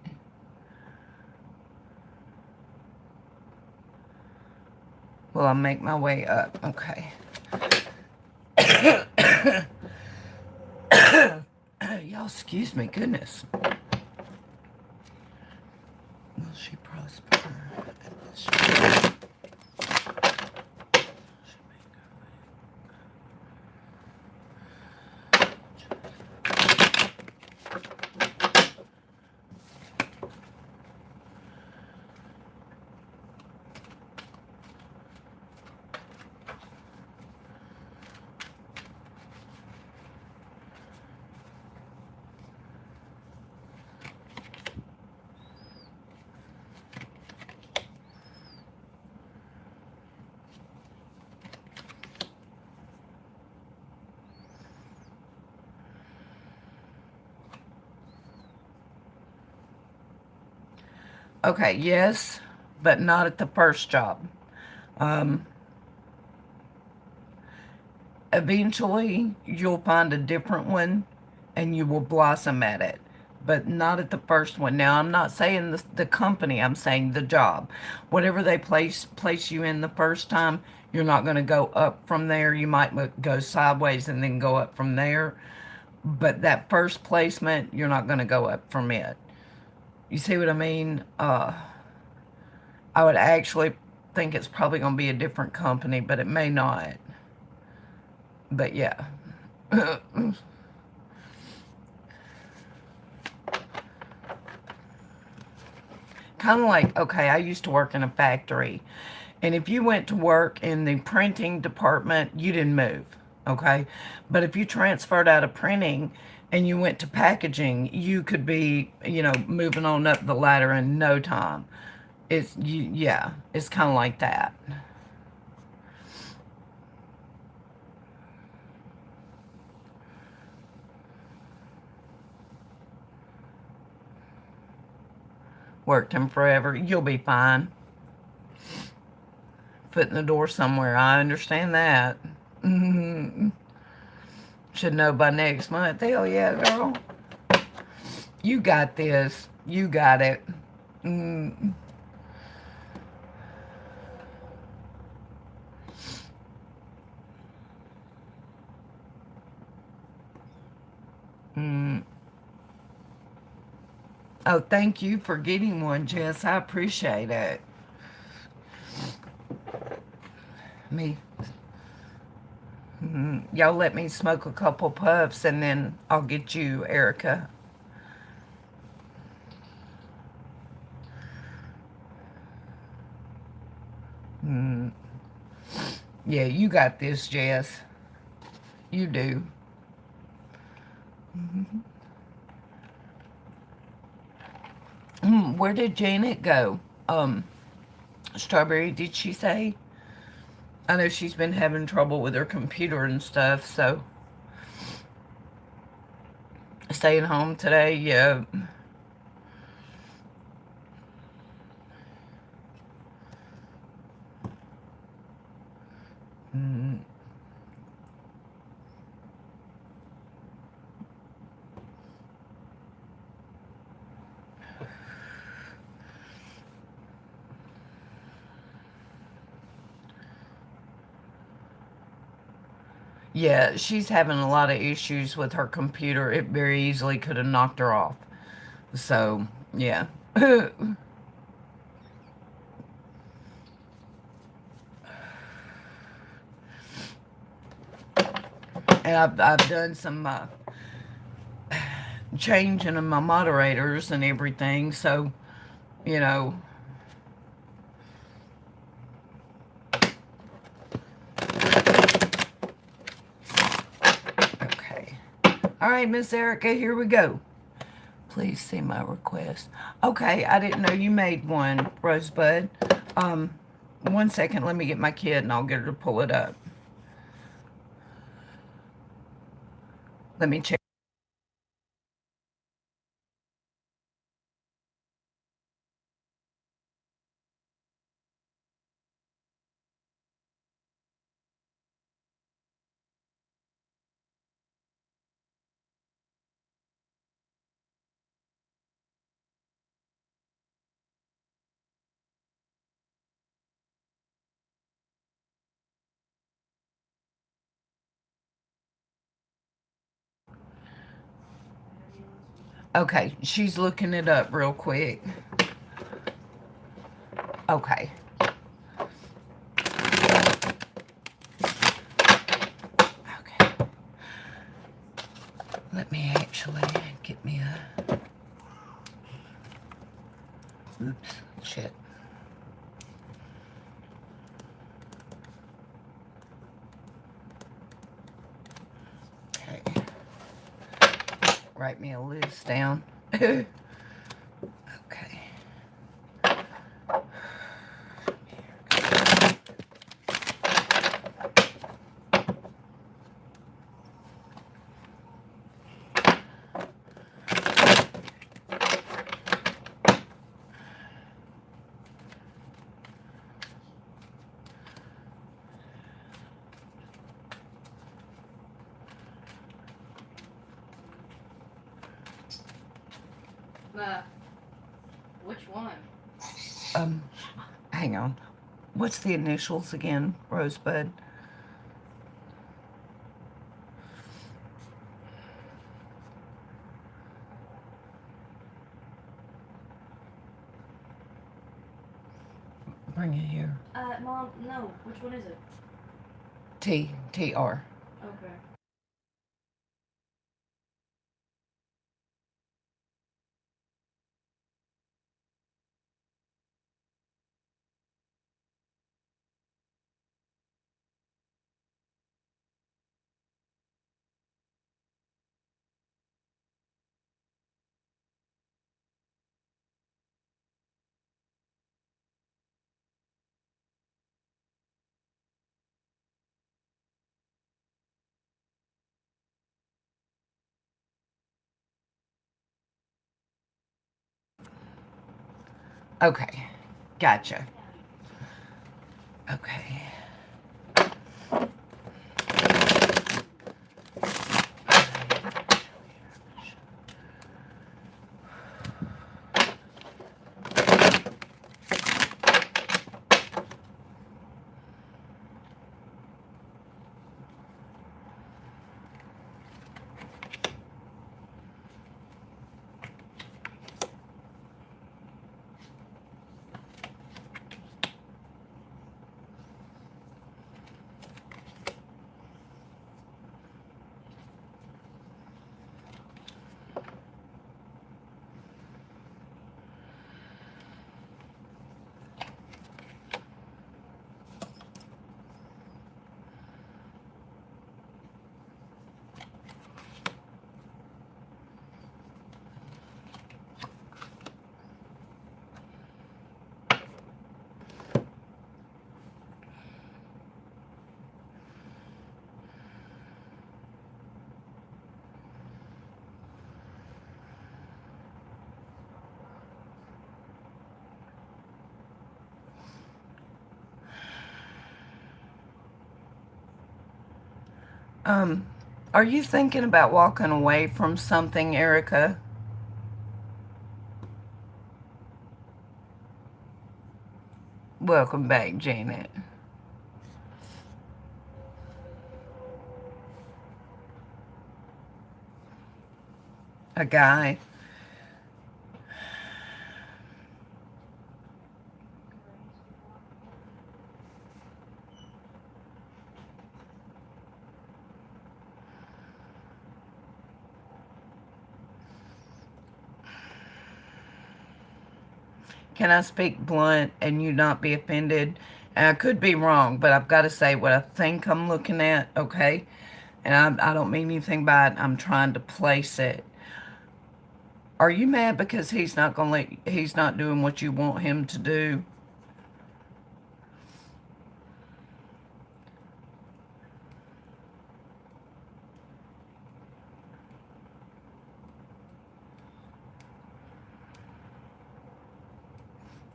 Well, I'll make my way up. Okay. Y'all, excuse me. Goodness. Will she prosper at this? Okay, yes, but not at the first job. Um, Eventually, you'll find a different one and you will blossom at it, but not at the first one. Now, I'm not saying the company, I'm saying the job. Whatever they place you in the first time, you're not going to go up from there. You might go sideways and then go up from there. But that first placement, you're not going to go up from it. You see what I mean? I would actually think it's probably going to be a different company, but it may not. But yeah. Kind of like, okay, I used to work in a factory. And if you went to work in the printing department, you didn't move, okay? But if you transferred out of printing and you went to packaging, you could be, moving on up the ladder in no time. Yeah, it's kind of like that. Worked him forever. You'll be fine. Foot in the door somewhere. I understand that. Should know by next month. Hell yeah, girl. You got this. You got it. Mm, mm. Oh, thank you for getting one, Jess. I appreciate it. Me. Y'all let me smoke a couple puffs and then I'll get you, Erica. Mm. Yeah, you got this, Jess. You do. Where did Janet go? Strawberry, did she say? I know she's been having trouble with her computer and stuff, so staying home today, yeah. Mm, yeah, she's having a lot of issues with her computer. It very easily could have knocked her off. So, yeah. And I've done some changing of my moderators and everything, so, you know. Okay. All right, Miss Erica, here we go. Please see my request. Okay, I didn't know you made one, Rosebud. Um, 1 second, let me get my kid and I'll get her to pull it up. Let me check. Okay, she's looking it up real quick. Okay. Okay. Let me actually get me a... Oops. Shit. Okay. Write me a list down. Okay. Which one? Um, hang on. What's the initials again, Rosebud? Bring it here. Mom, no. Which one is it? T-R. Okay. Okay. Gotcha. Okay. Um, are you thinking about walking away from something, Erica? Welcome back, Janet. A guy. Can I speak blunt and you not be offended? And I could be wrong, but I've got to say what I think I'm looking at, okay? And I don't mean anything by it. I'm trying to place it. Are you mad because he's not doing what you want him to do?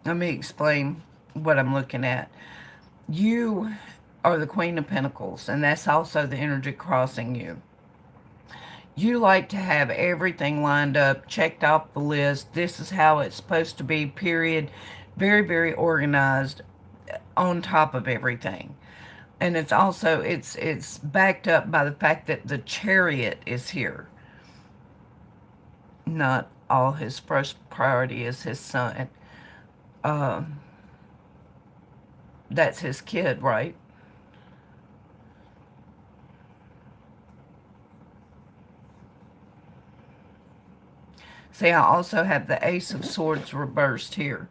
Let me explain what I'm looking at. You are the Queen of Pentacles, and that's also the energy crossing you. You like to have everything lined up, checked off the list. This is how it's supposed to be, period. Very, very organized on top of everything. And it's also it's backed up by the fact that the Chariot is here. not all his first priority is his son. Um, that's his kid, right? See, I also have the Ace of Swords reversed here.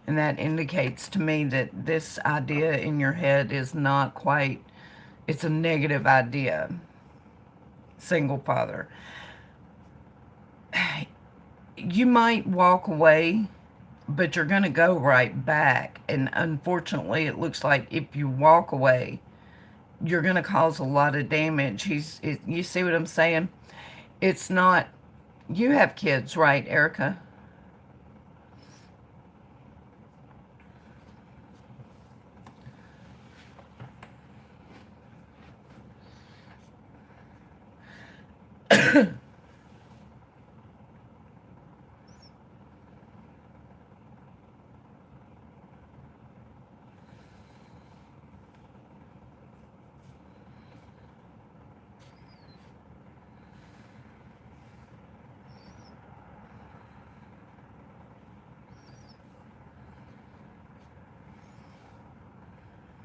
And that indicates to me that this idea in your head is not quite, it's a negative idea. Single father. You might walk away, but you're going to go right back. And unfortunately, it looks like if you walk away, you're going to cause a lot of damage. You see what I'm saying? It's not, you have kids, right, Erica?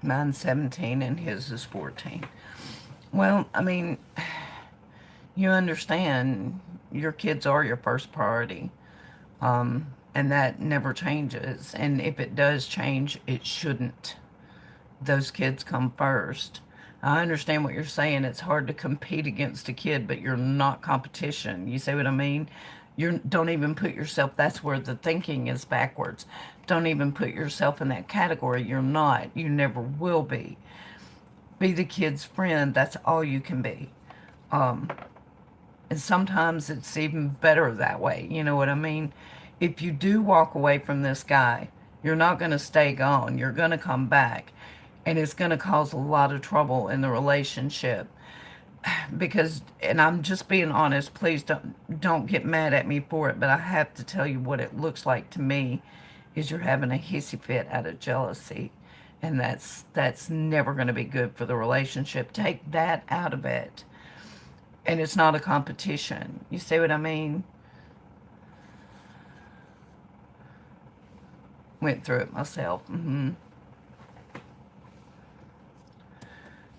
Mine's 17 and his is 14. Well, I mean, you understand your kids are your first priority. And that never changes. And if it does change, it shouldn't. Those kids come first. I understand what you're saying. It's hard to compete against a kid, but you're not competition. You see what I mean? You don't even put yourself, that's where the thinking is backwards. Don't even put yourself in that category. You're not. You never will be. Be the kid's friend. That's all you can be. Um, and sometimes it's even better that way. You know what I mean? If you do walk away from this guy, you're not going to stay gone. You're going to come back. And it's going to cause a lot of trouble in the relationship. Because, and I'm just being honest, please don't get mad at me for it, but I have to tell you what it looks like to me is you're having a hissy fit out of jealousy. And that's never going to be good for the relationship. Take that out of it. And it's not a competition. You see what I mean? Went through it myself. And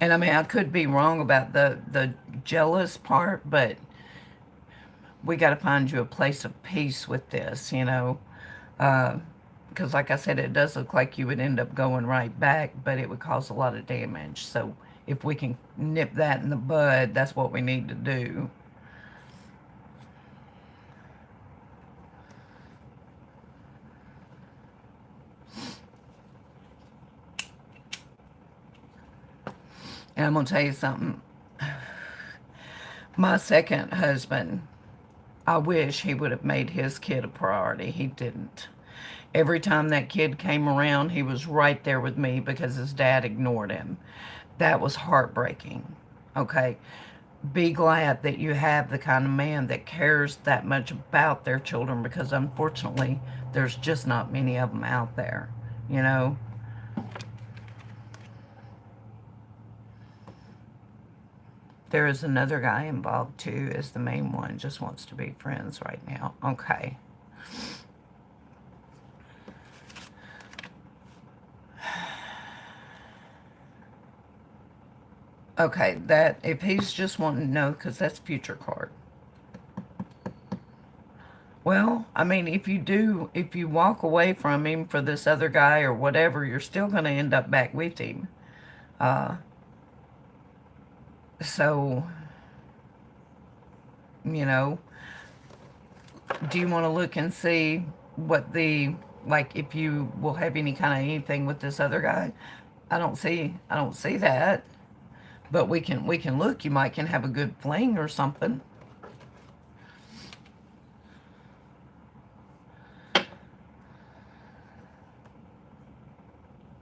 I mean, I could be wrong about the jealous part, but we got to find you a place of peace with this, you know. Because like I said, it does look like you would end up going right back, but it would cause a lot of damage. So if we can nip that in the bud, that's what we need to do. And I'm going to tell you something. My second husband, I wish he would have made his kid a priority. He didn't. Every time that kid came around, he was right there with me because his dad ignored him. That was heartbreaking. Okay? Be glad that you have the kind of man that cares that much about their children, because unfortunately, there's just not many of them out there. You know? There is another guy involved too, as the main one. Just wants to be friends right now. Okay. Okay, that, if he's just wanting to know, because that's future card. Well, I mean, if you walk away from him for this other guy or whatever, you're still going to end up back with him. So, you know, do you want to look and see what the, like, if you will have any kind of anything with this other guy? I don't see that. But we can look. You might can have a good fling or something.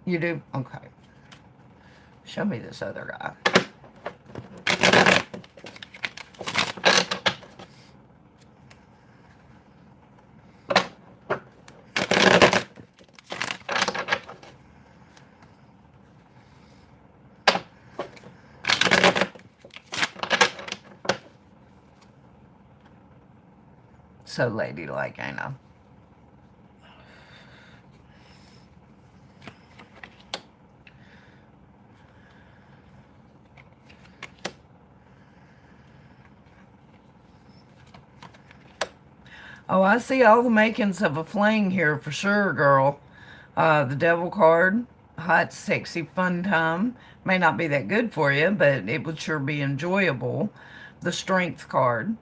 You do? Okay. Show me this other guy. So ladylike, ain't I? Oh, I see all the makings of a fling here for sure, girl. The devil card, hot, sexy, fun time. May not be that good for you, but it would sure be enjoyable. The strength card.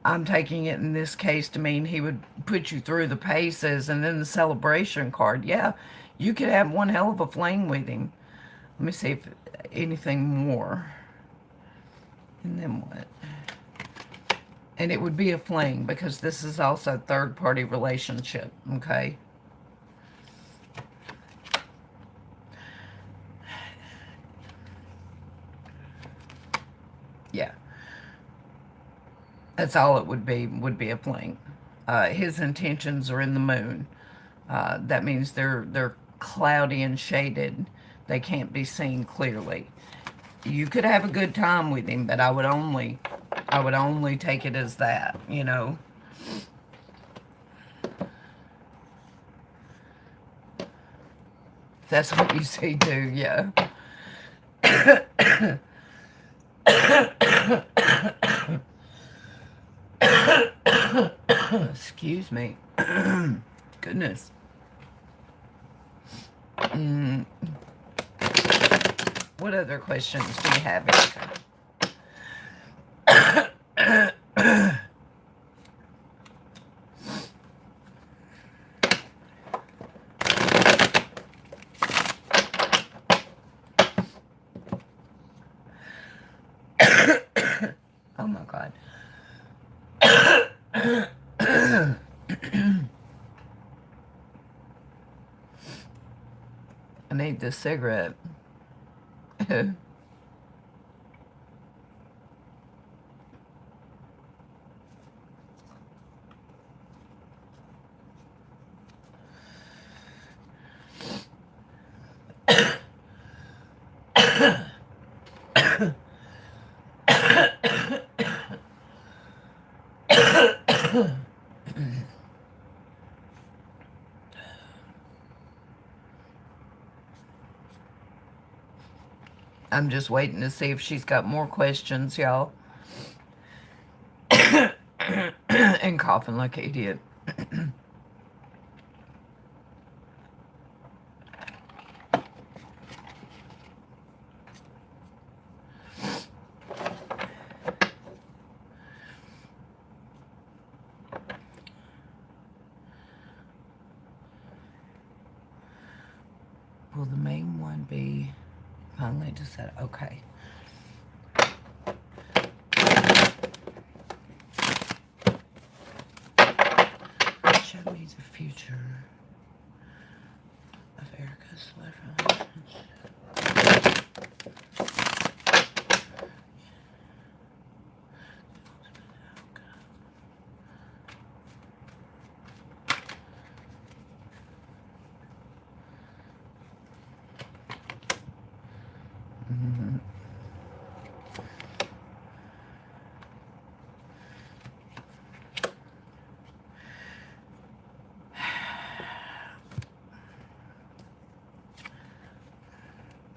I'm taking it in this case to mean he would put you through the paces. And then the celebration card. Yeah, you could have one hell of a fling with him. Let me see if anything more. And then what? And it would be a fling because this is also third-party relationship, okay? Yeah. That's all it would be a fling. His intentions are in the moon. That means they're cloudy and shaded. They can't be seen clearly. You could have a good time with him, but I would only take it as that, you know. That's what you see too, yeah. Excuse me. Goodness. What other questions do you have, Erica? Oh my God. I need this cigarette. I'm just waiting to see if she's got more questions, y'all. And coughing like an idiot. Will the main one be finally decided? Okay. Show me the future of Erica's life relationship.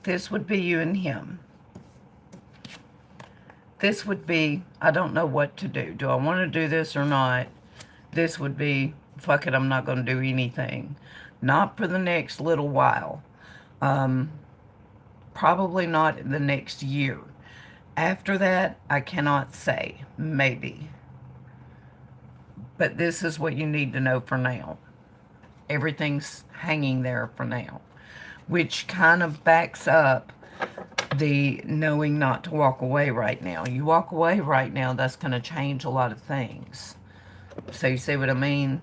This would be you and him. This would be, I don't know what to do. Do I want to do this or not? This would be, fuck it, I'm not going to do anything. Not for the next little while. Probably not the next year. After that, I cannot say. Maybe. But this is what you need to know for now. Everything's hanging there for now. Which kind of backs up the knowing not to walk away right now. You walk away right now, that's going to change a lot of things. So you see what I mean?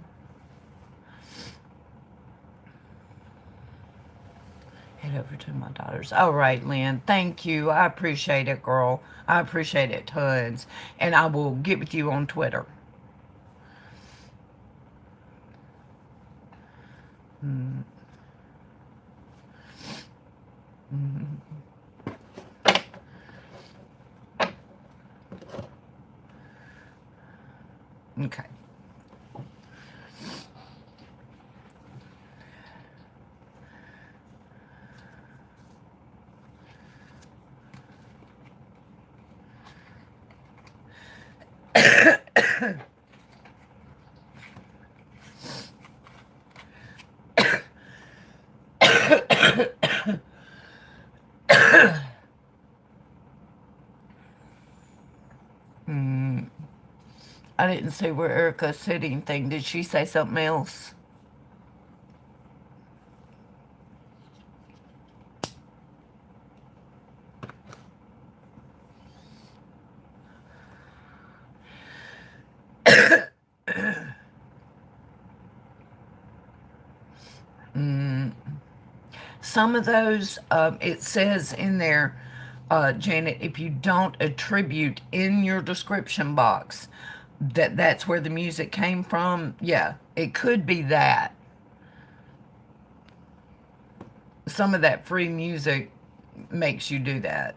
Head over to my daughter's. All right, Lynn. Thank you. I appreciate it, girl. I appreciate it tons. And I will get with you on Twitter. Okay. Mm, I didn't see where Erica said anything. Did she say something else? Mm, some of those, it says in there, Janet, if you don't attribute in your description box that that's where the music came from, yeah, it could be that. Some of that free music makes you do that.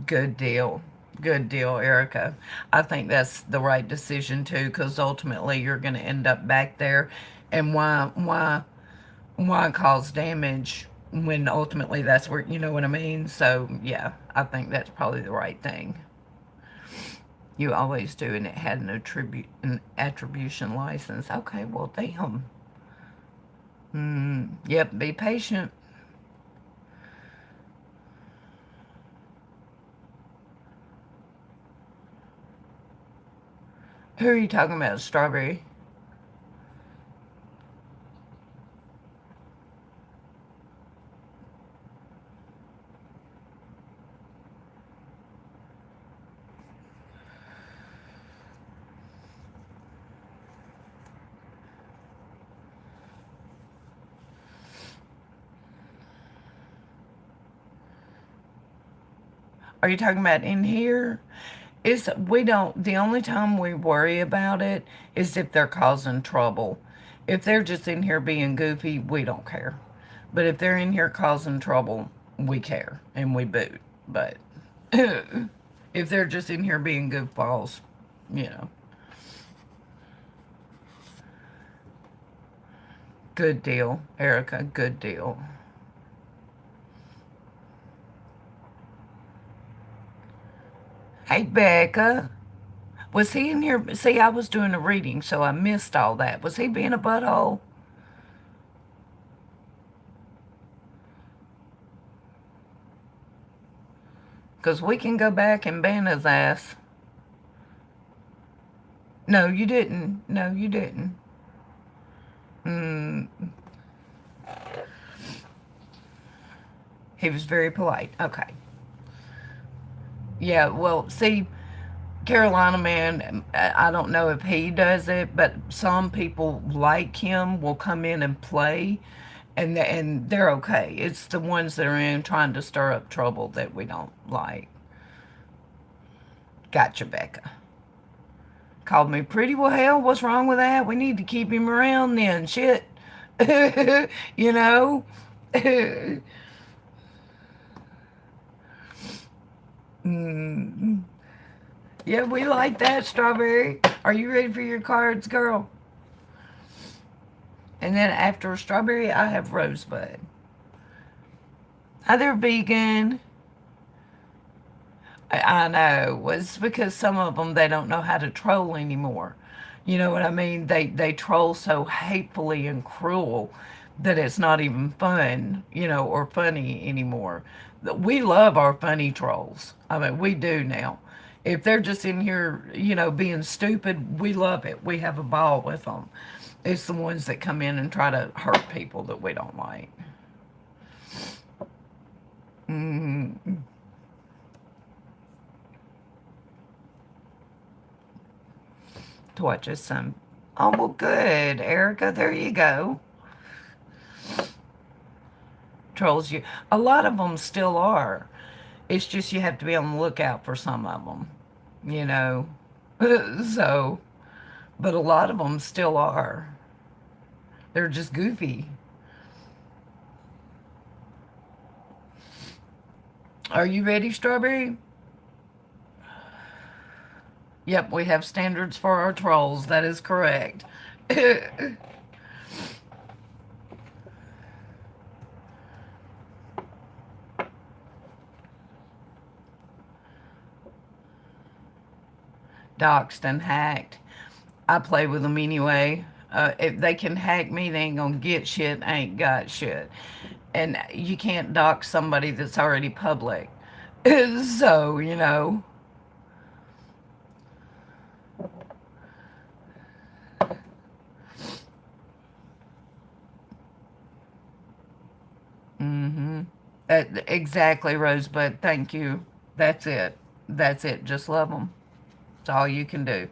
Good deal. Good deal, Erica. I think that's the right decision too, because ultimately you're going to end up back there, and why cause damage when ultimately that's where you know what I mean. So yeah, I think that's probably the right thing. You always do, and it had an attribution license. Okay, well, damn. Yep, be patient. Who are you talking about, Strawberry? Are you talking about in here? Is we don't the only time we worry about it is if they're causing trouble. If they're just in here being goofy, we don't care. But if they're in here causing trouble, we care and we boot. But if they're just in here being goofballs, you know. Good deal, Erica. Good deal. Hey, Becca. Was he in here? See, I was doing a reading, so I missed all that. Was he being a butthole? Because we can go back and ban his ass. No, you didn't. No, you didn't. Mm, he was very polite. Okay. Yeah, well, see, Carolina man, I don't know if he does it, but some people like him will come in and play, and they're okay. It's the ones that are in trying to stir up trouble that we don't like. Gotcha, Becca. Called me pretty. Well, hell, what's wrong with that? We need to keep him around then. Shit. You know? Mm, yeah, we like that, Strawberry. Are you ready for your cards, girl? And then after Strawberry, I have Rosebud. Hi there, vegan. I know. Well, it's because some of them, they don't know how to troll anymore. You know what I mean? They troll so hatefully and cruel that it's not even fun, or funny anymore. We love our funny trolls. I mean, we do now. If they're just in here, being stupid, we love it. We have a ball with them. It's the ones that come in and try to hurt people that we don't like. Mm-hmm. To watch his son. Oh, well, good, Erica. There you go. Trolls you. A lot of them still are. It's just you have to be on the lookout for some of them, you know. So, But a lot of them still are. They're just goofy. Are you ready, Strawberry? Yep, we have standards for our trolls. That is correct. Doxed and hacked. I play with them anyway. If they can hack me, they ain't gonna get shit, ain't got shit. And you can't dox somebody that's already public. So, you know. Mm-hmm. Exactly, Rosebud. Thank you. That's it. That's it. Just love them. It's all you can do.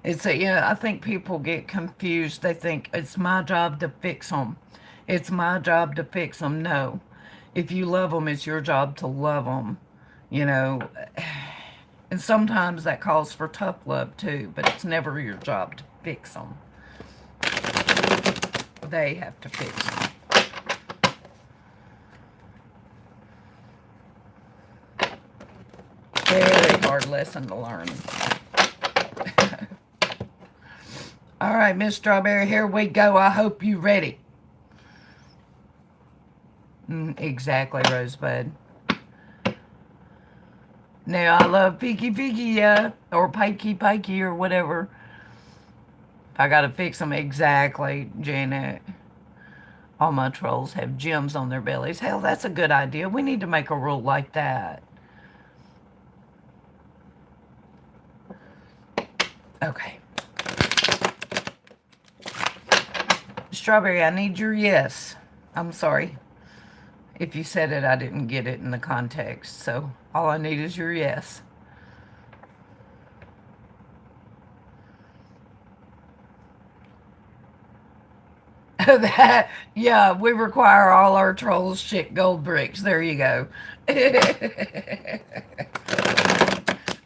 It's a, yeah, I think people get confused. They think it's my job to fix them. It's my job to fix them. No. If you love them, it's your job to love them. You know, and sometimes that calls for tough love too, but it's never your job to fix them. They have to fix them. Very hard lesson to learn. All right, Miss Strawberry, here we go. I hope you ready. Exactly, Rosebud. Now, I love Peeky Peeky, or Pikey Pikey, or whatever. I gotta fix them. Exactly, Janet. All my trolls have gems on their bellies. Hell, that's a good idea. We need to make a rule like that. Okay. Strawberry, I need your yes. I'm sorry. If you said it, I didn't get it in the context. So all I need is your yes. That, yeah, we require all our trolls chick gold bricks. There you go. I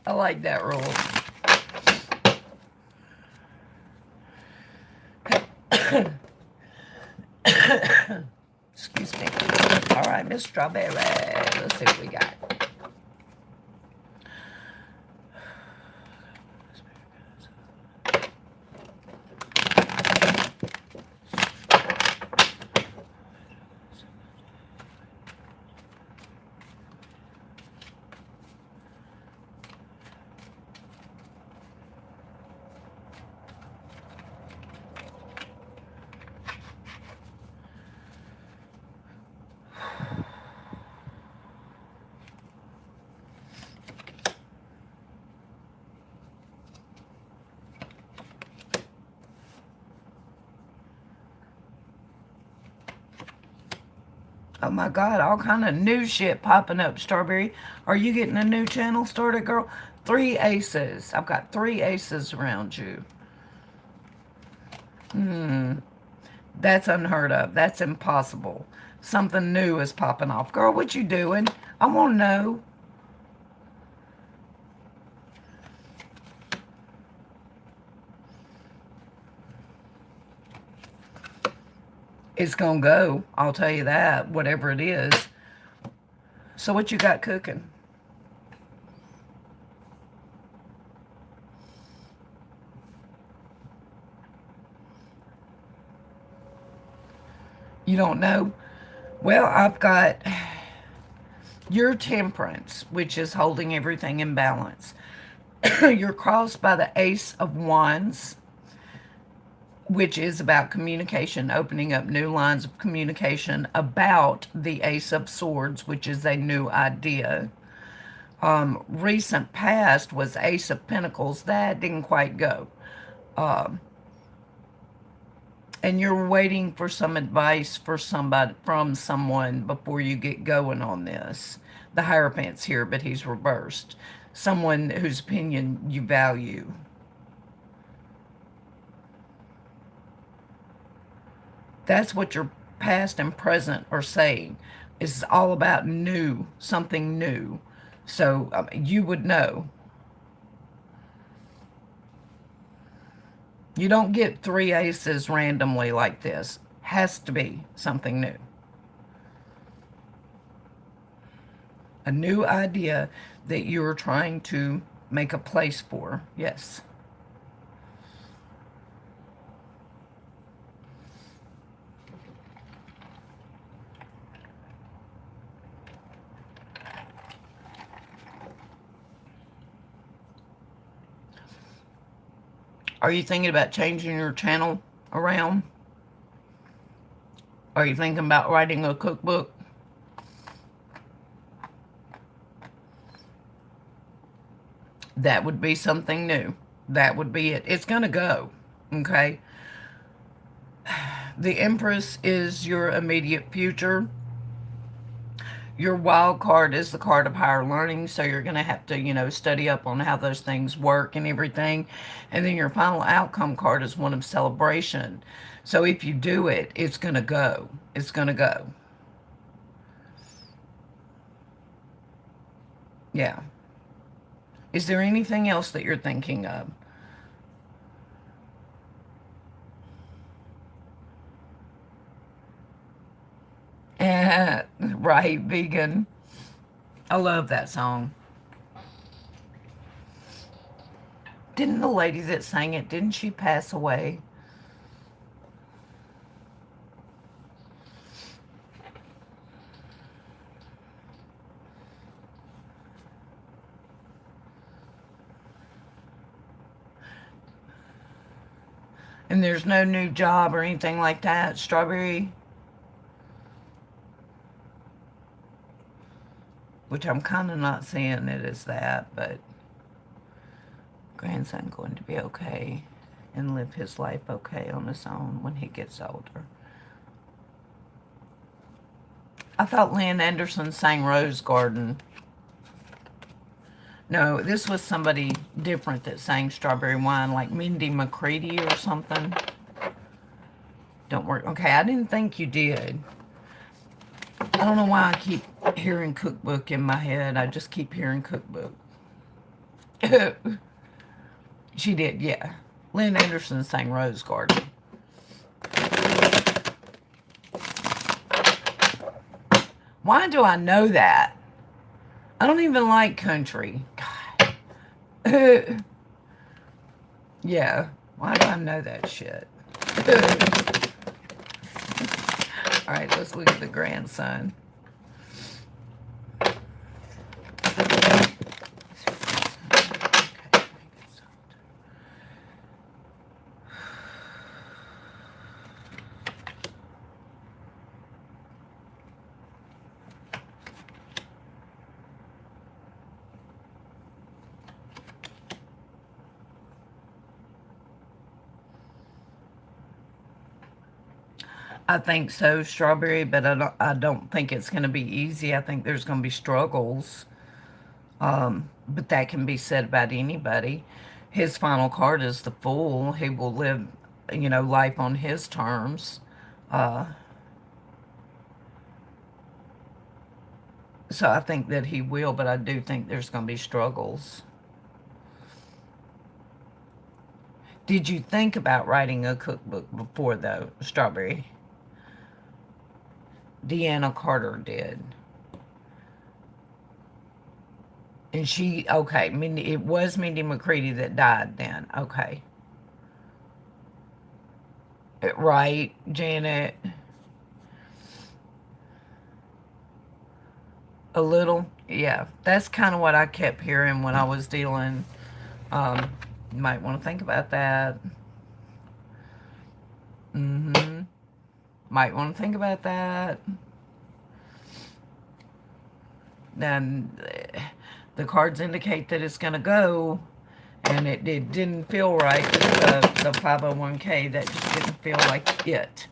like that rule. Excuse me. All right, Miss Strawberry. Let's see what we got. Oh my God, all kind of new shit popping up, Strawberry. Are you getting a new channel started, girl? 3 aces. I've got 3 aces around you. That's unheard of. That's impossible. Something new is popping off. Girl, what you doing? I want to know. It's going to go. I'll tell you that, whatever it is. So what you got cooking? You don't know? Well, I've got your temperance, which is holding everything in balance. You're crossed by the Ace of Wands, which is about communication, opening up new lines of communication, about the Ace of Swords, which is a new idea. Recent past was Ace of Pentacles. That didn't quite go. And you're waiting for some advice for somebody, from someone, before you get going on this. The Hierophant's here, but he's reversed. Someone whose opinion you value. That's what your past and present are saying. It's all about new, something new. So you would know. You don't get 3 aces randomly like this. Has to be something new. A new idea that you're trying to make a place for. Yes. Are you thinking about changing your channel around? Are you thinking about writing a cookbook? That would be something new. That would be it. It's going to go. Okay? The Empress is your immediate future. Your wild card is the card of higher learning, so you're going to have to, study up on how those things work and everything. And then your final outcome card is one of celebration. So if you do it, it's going to go. It's going to go. Yeah. Is there anything else that you're thinking of? Right, vegan. I love that song. Didn't the lady that sang it, didn't she pass away? And there's no new job or anything like that, Strawberry? Which I'm kind of not seeing it as that, but grandson going to be okay and live his life okay on his own when he gets older. I thought Lynn Anderson sang Rose Garden. No, this was somebody different that sang Strawberry Wine, like Mindy McCready or something. Don't worry. Okay, I didn't think you did. I don't know why I keep hearing cookbook in my head. I just keep hearing cookbook. She did, yeah. Lynn Anderson sang Rose Garden. Why do I know that? I don't even like country. God. Yeah. Why do I know that shit? All right, let's look at the grandson. I think so, Strawberry, but I don't think it's going to be easy. I think there's going to be struggles. But that can be said about anybody. His final card is the Fool. He will live, life on his terms. So I think that he will, but I do think there's going to be struggles. Did you think about writing a cookbook before, though, Strawberry? Deanna Carter did. And okay, it was Mindy McCready that died then. Okay. Right, Janet? A little? Yeah. That's kind of what I kept hearing when I was dealing. You might want to think about that. Might want to think about that. Then the cards indicate that it's going to go, and it didn't feel right with the 501k. That just didn't feel like it.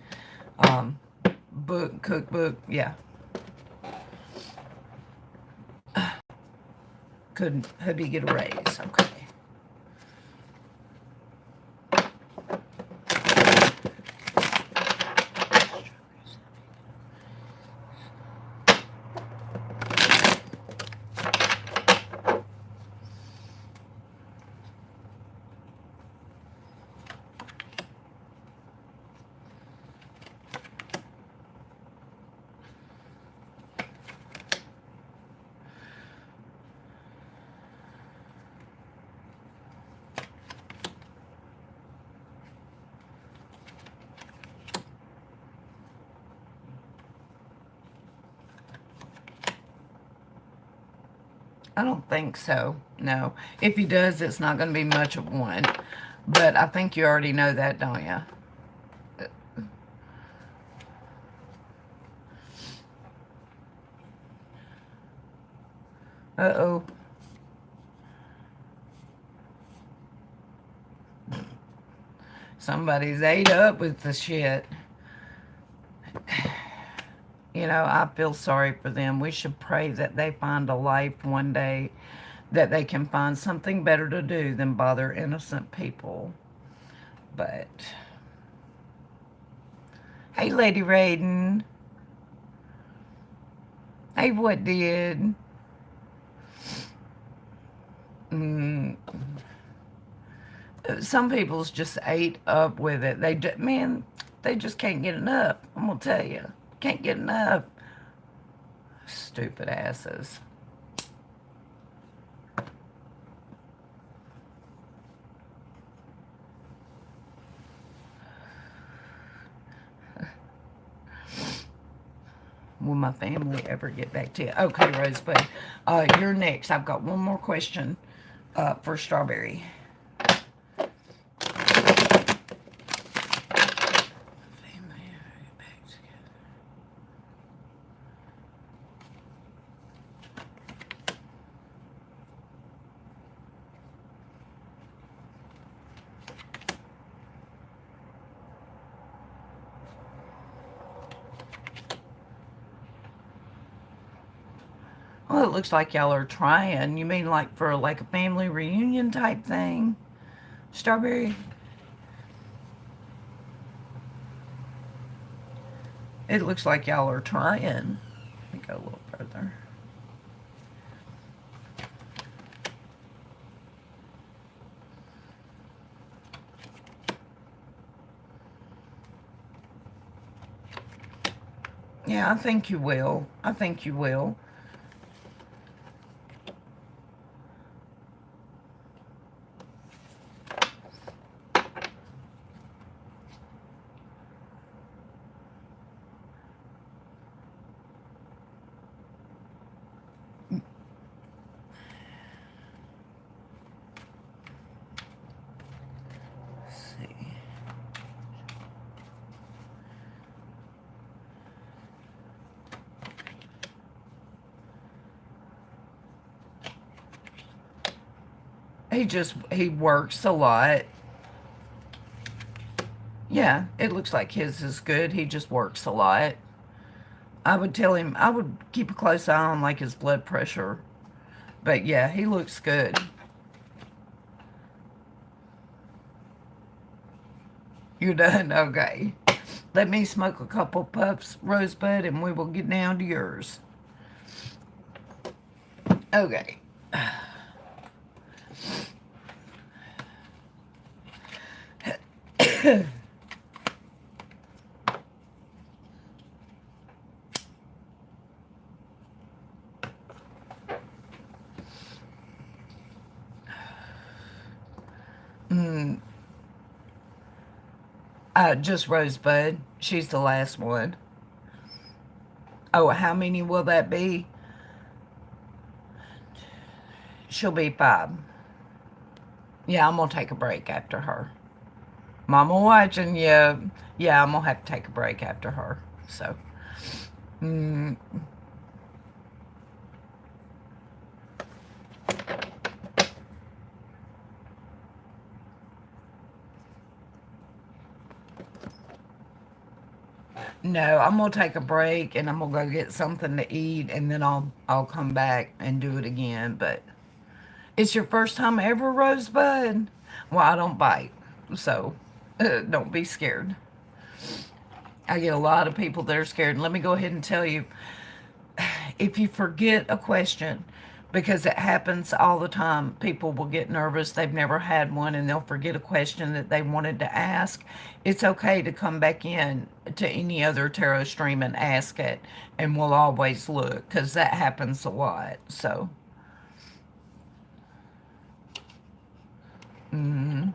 Cookbook, yeah. Could hubby get a raise? Okay. I don't think so. No. If he does, it's not going to be much of one. But I think you already know that, don't you? Uh-oh. Somebody's ate up with the shit. You know, I feel sorry for them. We should pray that they find a life one day, that they can find something better to do than bother innocent people. But, hey, Lady Raiden. Hey, what did? Mm, some people's just ate up with it. Man, they just can't get enough. I'm gonna tell you, can't get enough. Stupid asses. Will my family ever get back to you? Okay, Rosebud, you're next. I've got one more question for Strawberry. Family ever get back together? Well, it looks like y'all are trying. You mean like for like a family reunion type thing? Strawberry? It looks like y'all are trying. Let me go a little further. Yeah, I think you will. I think you will. Let's see. He works a lot. Yeah, it looks like his is good. He just works a lot. I would tell him, I would keep a close eye on like his blood pressure. But yeah, he looks good. You're done? Okay. Let me smoke a couple puffs, Rosebud, and we will get down to yours. Okay. mm, just Rosebud. She's the last one. Oh, how many will that be? She'll be 5. Yeah, I'm gonna take a break after her. Mama watching you. Yeah, I'm gonna have to take a break after her. So, mm, no, I'm gonna take a break and I'm gonna go get something to eat and then I'll come back and do it again. But it's your first time ever, Rosebud? Well, I don't bite, so don't be scared. I get a lot of people that are scared. And let me go ahead and tell you, if you forget a question, because it happens all the time, people will get nervous. They've never had one and they'll forget a question that they wanted to ask. It's okay to come back in to any other tarot stream and ask it, and we'll always look because that happens a lot. So, mm-hmm.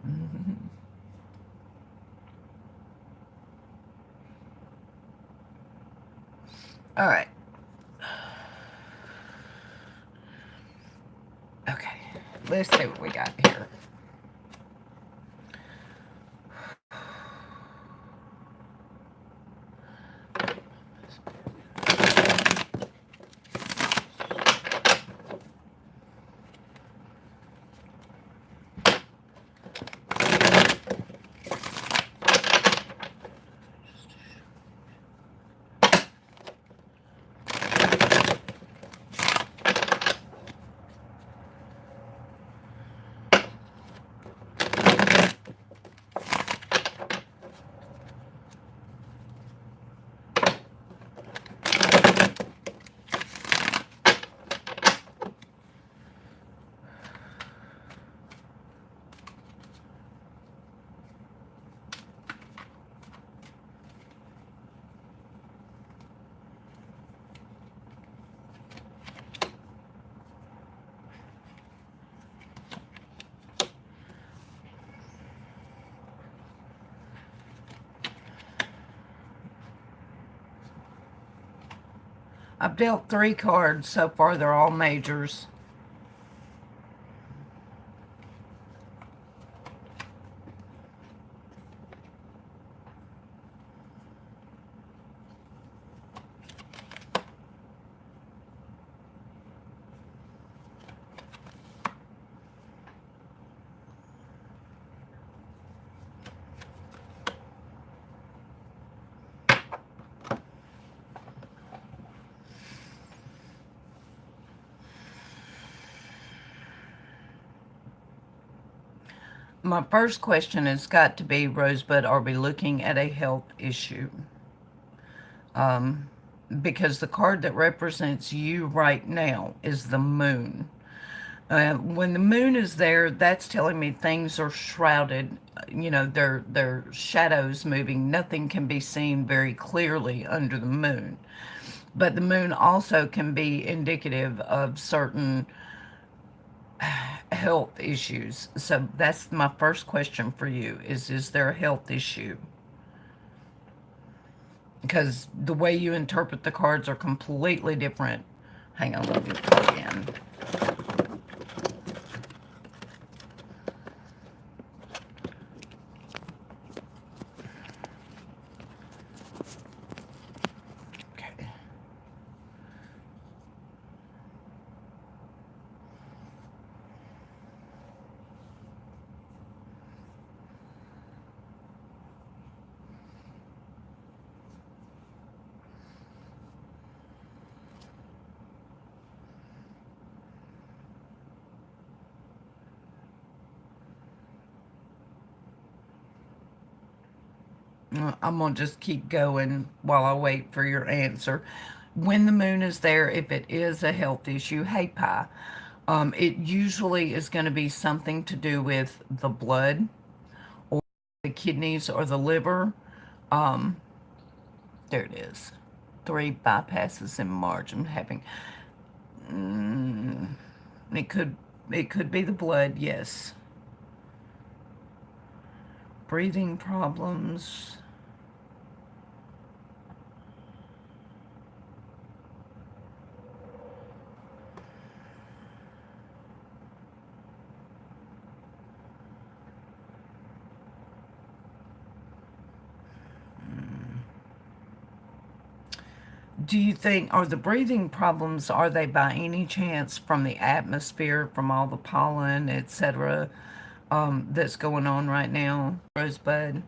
Mm-hmm. All right. Okay. Let's see what we got here. I've dealt 3 cards so far. They're all majors. My first question has got to be, Rosebud, are we looking at a health issue? Because the card that represents you right now is the moon. When the moon is there, that's telling me things are shrouded. You know, they're shadows moving. Nothing can be seen very clearly under the moon. But the moon also can be indicative of certain health issues. So that's my first question for you is there a health issue? Because the way you interpret the cards are completely different. Hang on, let me plug in. Okay. I'm going to just keep going while I wait for your answer. When the moon is there, if it is a health issue, hey, Pie, it usually is going to be something to do with the blood or the kidneys or the liver. There it is. 3 bypasses in March. I'm having... it could be the blood, yes. Breathing problems. Do you think, are the breathing problems, are they by any chance from the atmosphere, from all the pollen, etc., that's going on right now, Rosebud?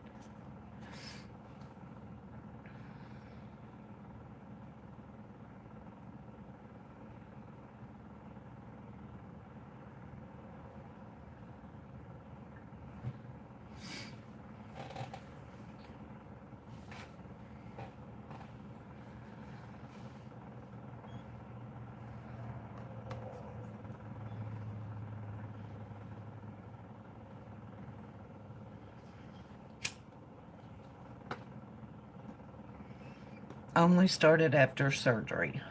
Only started after surgery.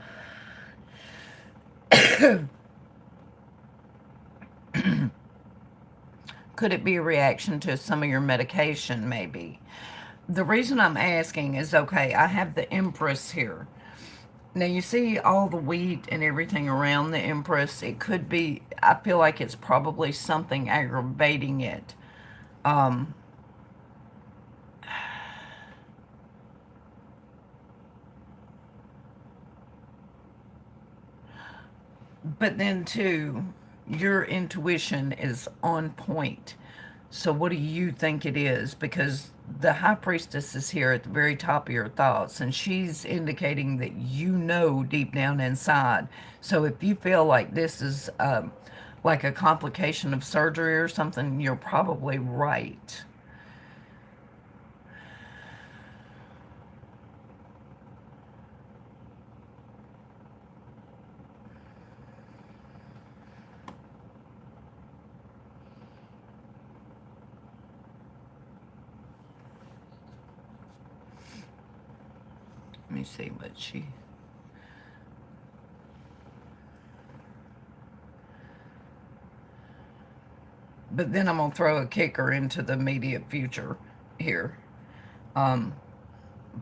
Could it be a reaction to some of your medication, maybe? The reason I'm asking is, okay, I have the Empress here. Now you see all the wheat and everything around the Empress. It could be, I feel like it's probably something aggravating it. Um, but then too, your intuition is on point. So what do you think it is? Because the high priestess is here at the very top of your thoughts, and she's indicating that you know deep down inside. So if you feel like this is like a complication of surgery or something, you're probably right. Let me see what she... But then I'm going to throw a kicker into the immediate future here. Um,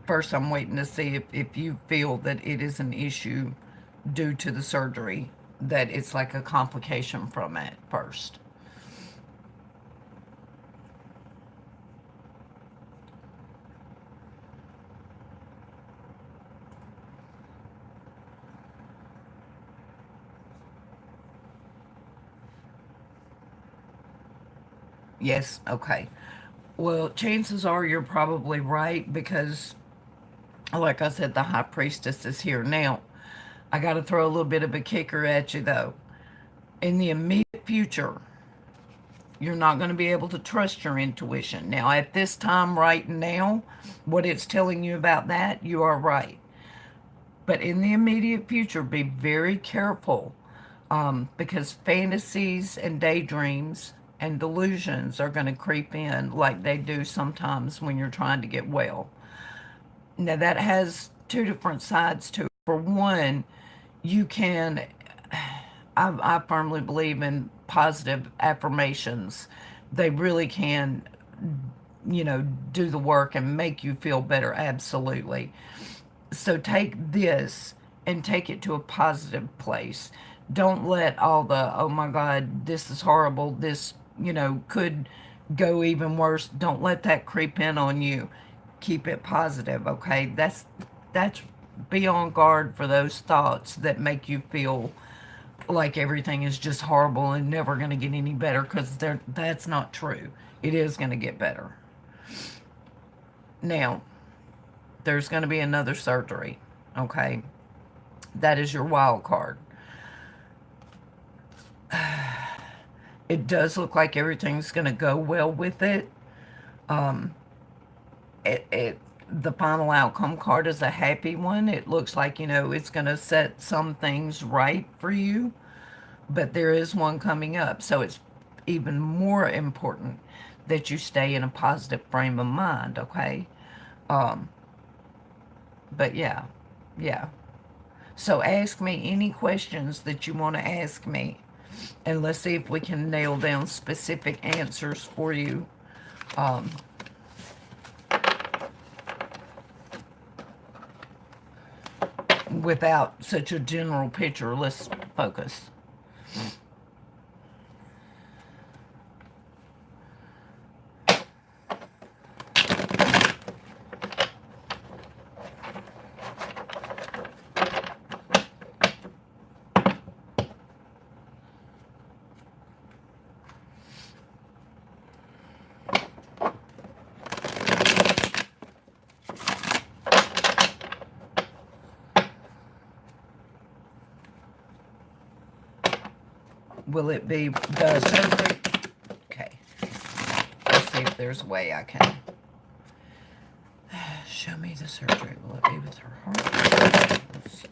First, I'm waiting to see if you feel that it is an issue due to the surgery, that it's like a complication from it first. Yes, okay. Well, chances are you're probably right because, like I said, the high priestess is here. Now, I got to throw a little bit of a kicker at you, though. In the immediate future, you're not going to be able to trust your intuition. Now, at this time, right now, what it's telling you about that, you are right. But in the immediate future, be very careful because fantasies and daydreams and delusions are going to creep in like they do sometimes when you're trying to get well. Now, that has two different sides to it. For one, you can, I firmly believe in positive affirmations. They really can, do the work and make you feel better, absolutely. So take this and take it to a positive place. Don't let all the, oh my God, this is horrible, this, could go even worse. Don't let that creep in on you. Keep it positive, okay? That's be on guard for those thoughts that make you feel like everything is just horrible and never going to get any better, because that's not true. It is going to get better. Now, there's going to be another surgery, okay? That is your wild card. It does look like everything's going to go well with it. Um, the final outcome card is a happy one. It looks like, it's going to set some things right for you, but there is one coming up. So it's even more important that you stay in a positive frame of mind, okay? Um, but yeah. So ask me any questions that you want to ask me, and let's see if we can nail down specific answers for you. Without such a general picture, let's focus. Will it be the surgery? Okay. Let's see if there's a way I can. Show me the surgery. Will it be with her heart? Let's see.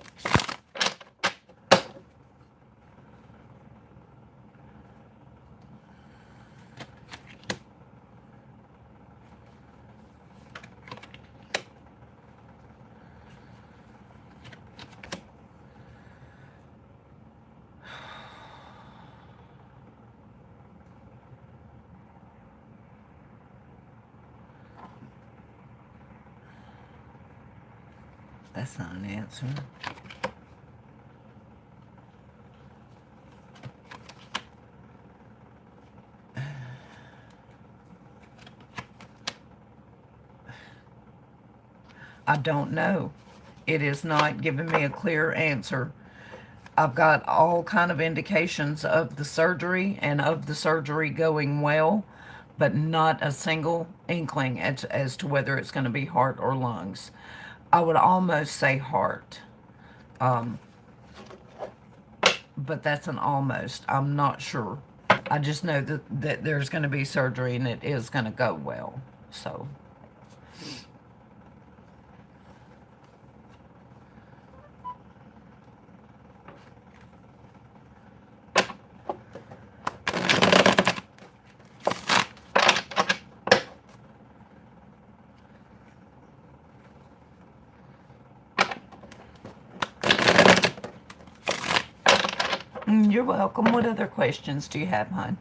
That's not an answer. I don't know. It is not giving me a clear answer. I've got all kind of indications of the surgery and of the surgery going well, but not a single inkling as to whether it's going to be heart or lungs. I would almost say heart, but that's an almost. I'm not sure. I just know that there's going to be surgery and it is going to go well. So. You're welcome. What other questions do you have, hon?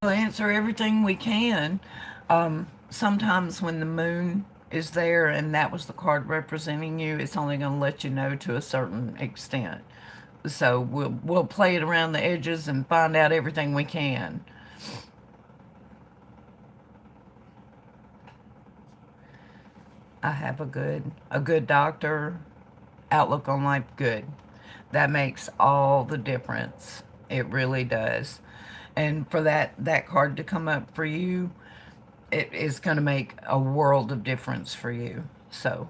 We'll answer everything we can. Sometimes when the moon is there and that was the card representing you, it's only going to let you know to a certain extent. So we'll play it around the edges and find out everything we can. I have a good doctor, outlook on life good. That makes all the difference. It really does. And for that card to come up for you, it is going to make a world of difference for you. So,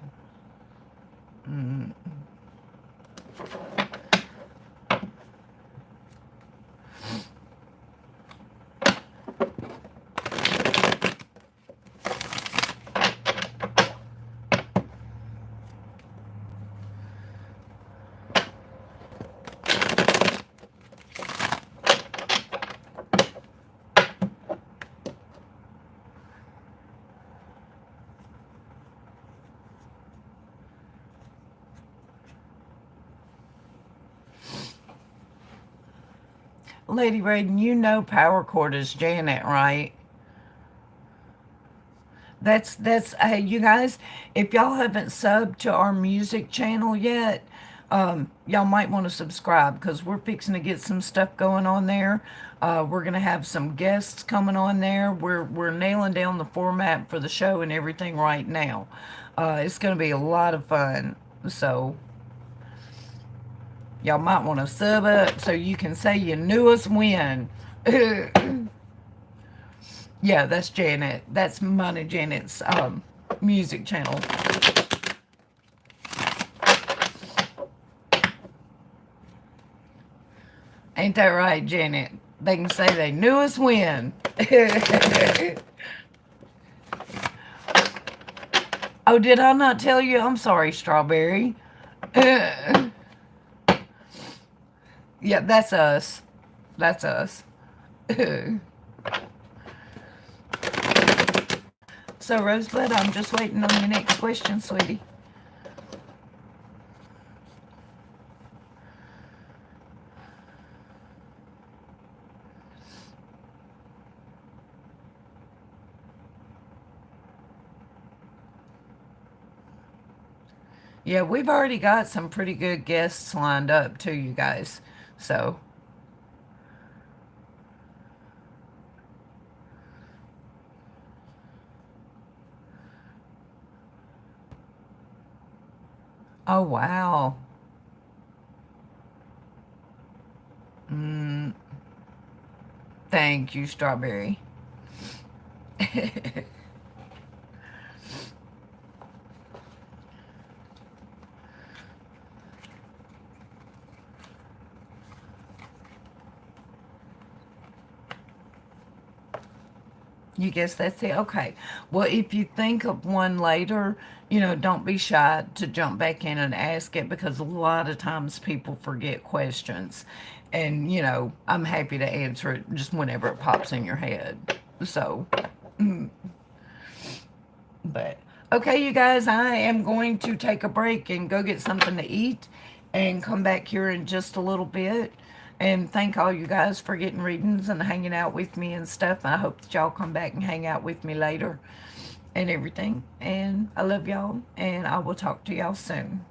Lady Raiden, you know Power Chord is Janet, right? That's hey, you guys, if y'all haven't subbed to our music channel yet, y'all might want to subscribe because we're fixing to get some stuff going on there. We're gonna have some guests coming on there. We're nailing down the format for the show and everything right now. It's gonna be a lot of fun. So y'all might want to sub up so you can say you knew us when. Yeah, that's Janet. That's Money Janet's music channel. Ain't that right, Janet? They can say they knew us when. Oh, did I not tell you? I'm sorry, Strawberry. Yeah, that's us. That's us. So, Rosebud, I'm just waiting on your next question, sweetie. Yeah, we've already got some pretty good guests lined up, too, you guys. So, oh, wow. Mm, thank you, Strawberry. You guess that's it? Okay. Well, if you think of one later, don't be shy to jump back in and ask it because a lot of times people forget questions. And, I'm happy to answer it just whenever it pops in your head. So, but, okay, you guys, I am going to take a break and go get something to eat and come back here in just a little bit. And thank all you guys for getting readings and hanging out with me and stuff. I hope that y'all come back and hang out with me later and everything. And I love y'all, and I will talk to y'all soon.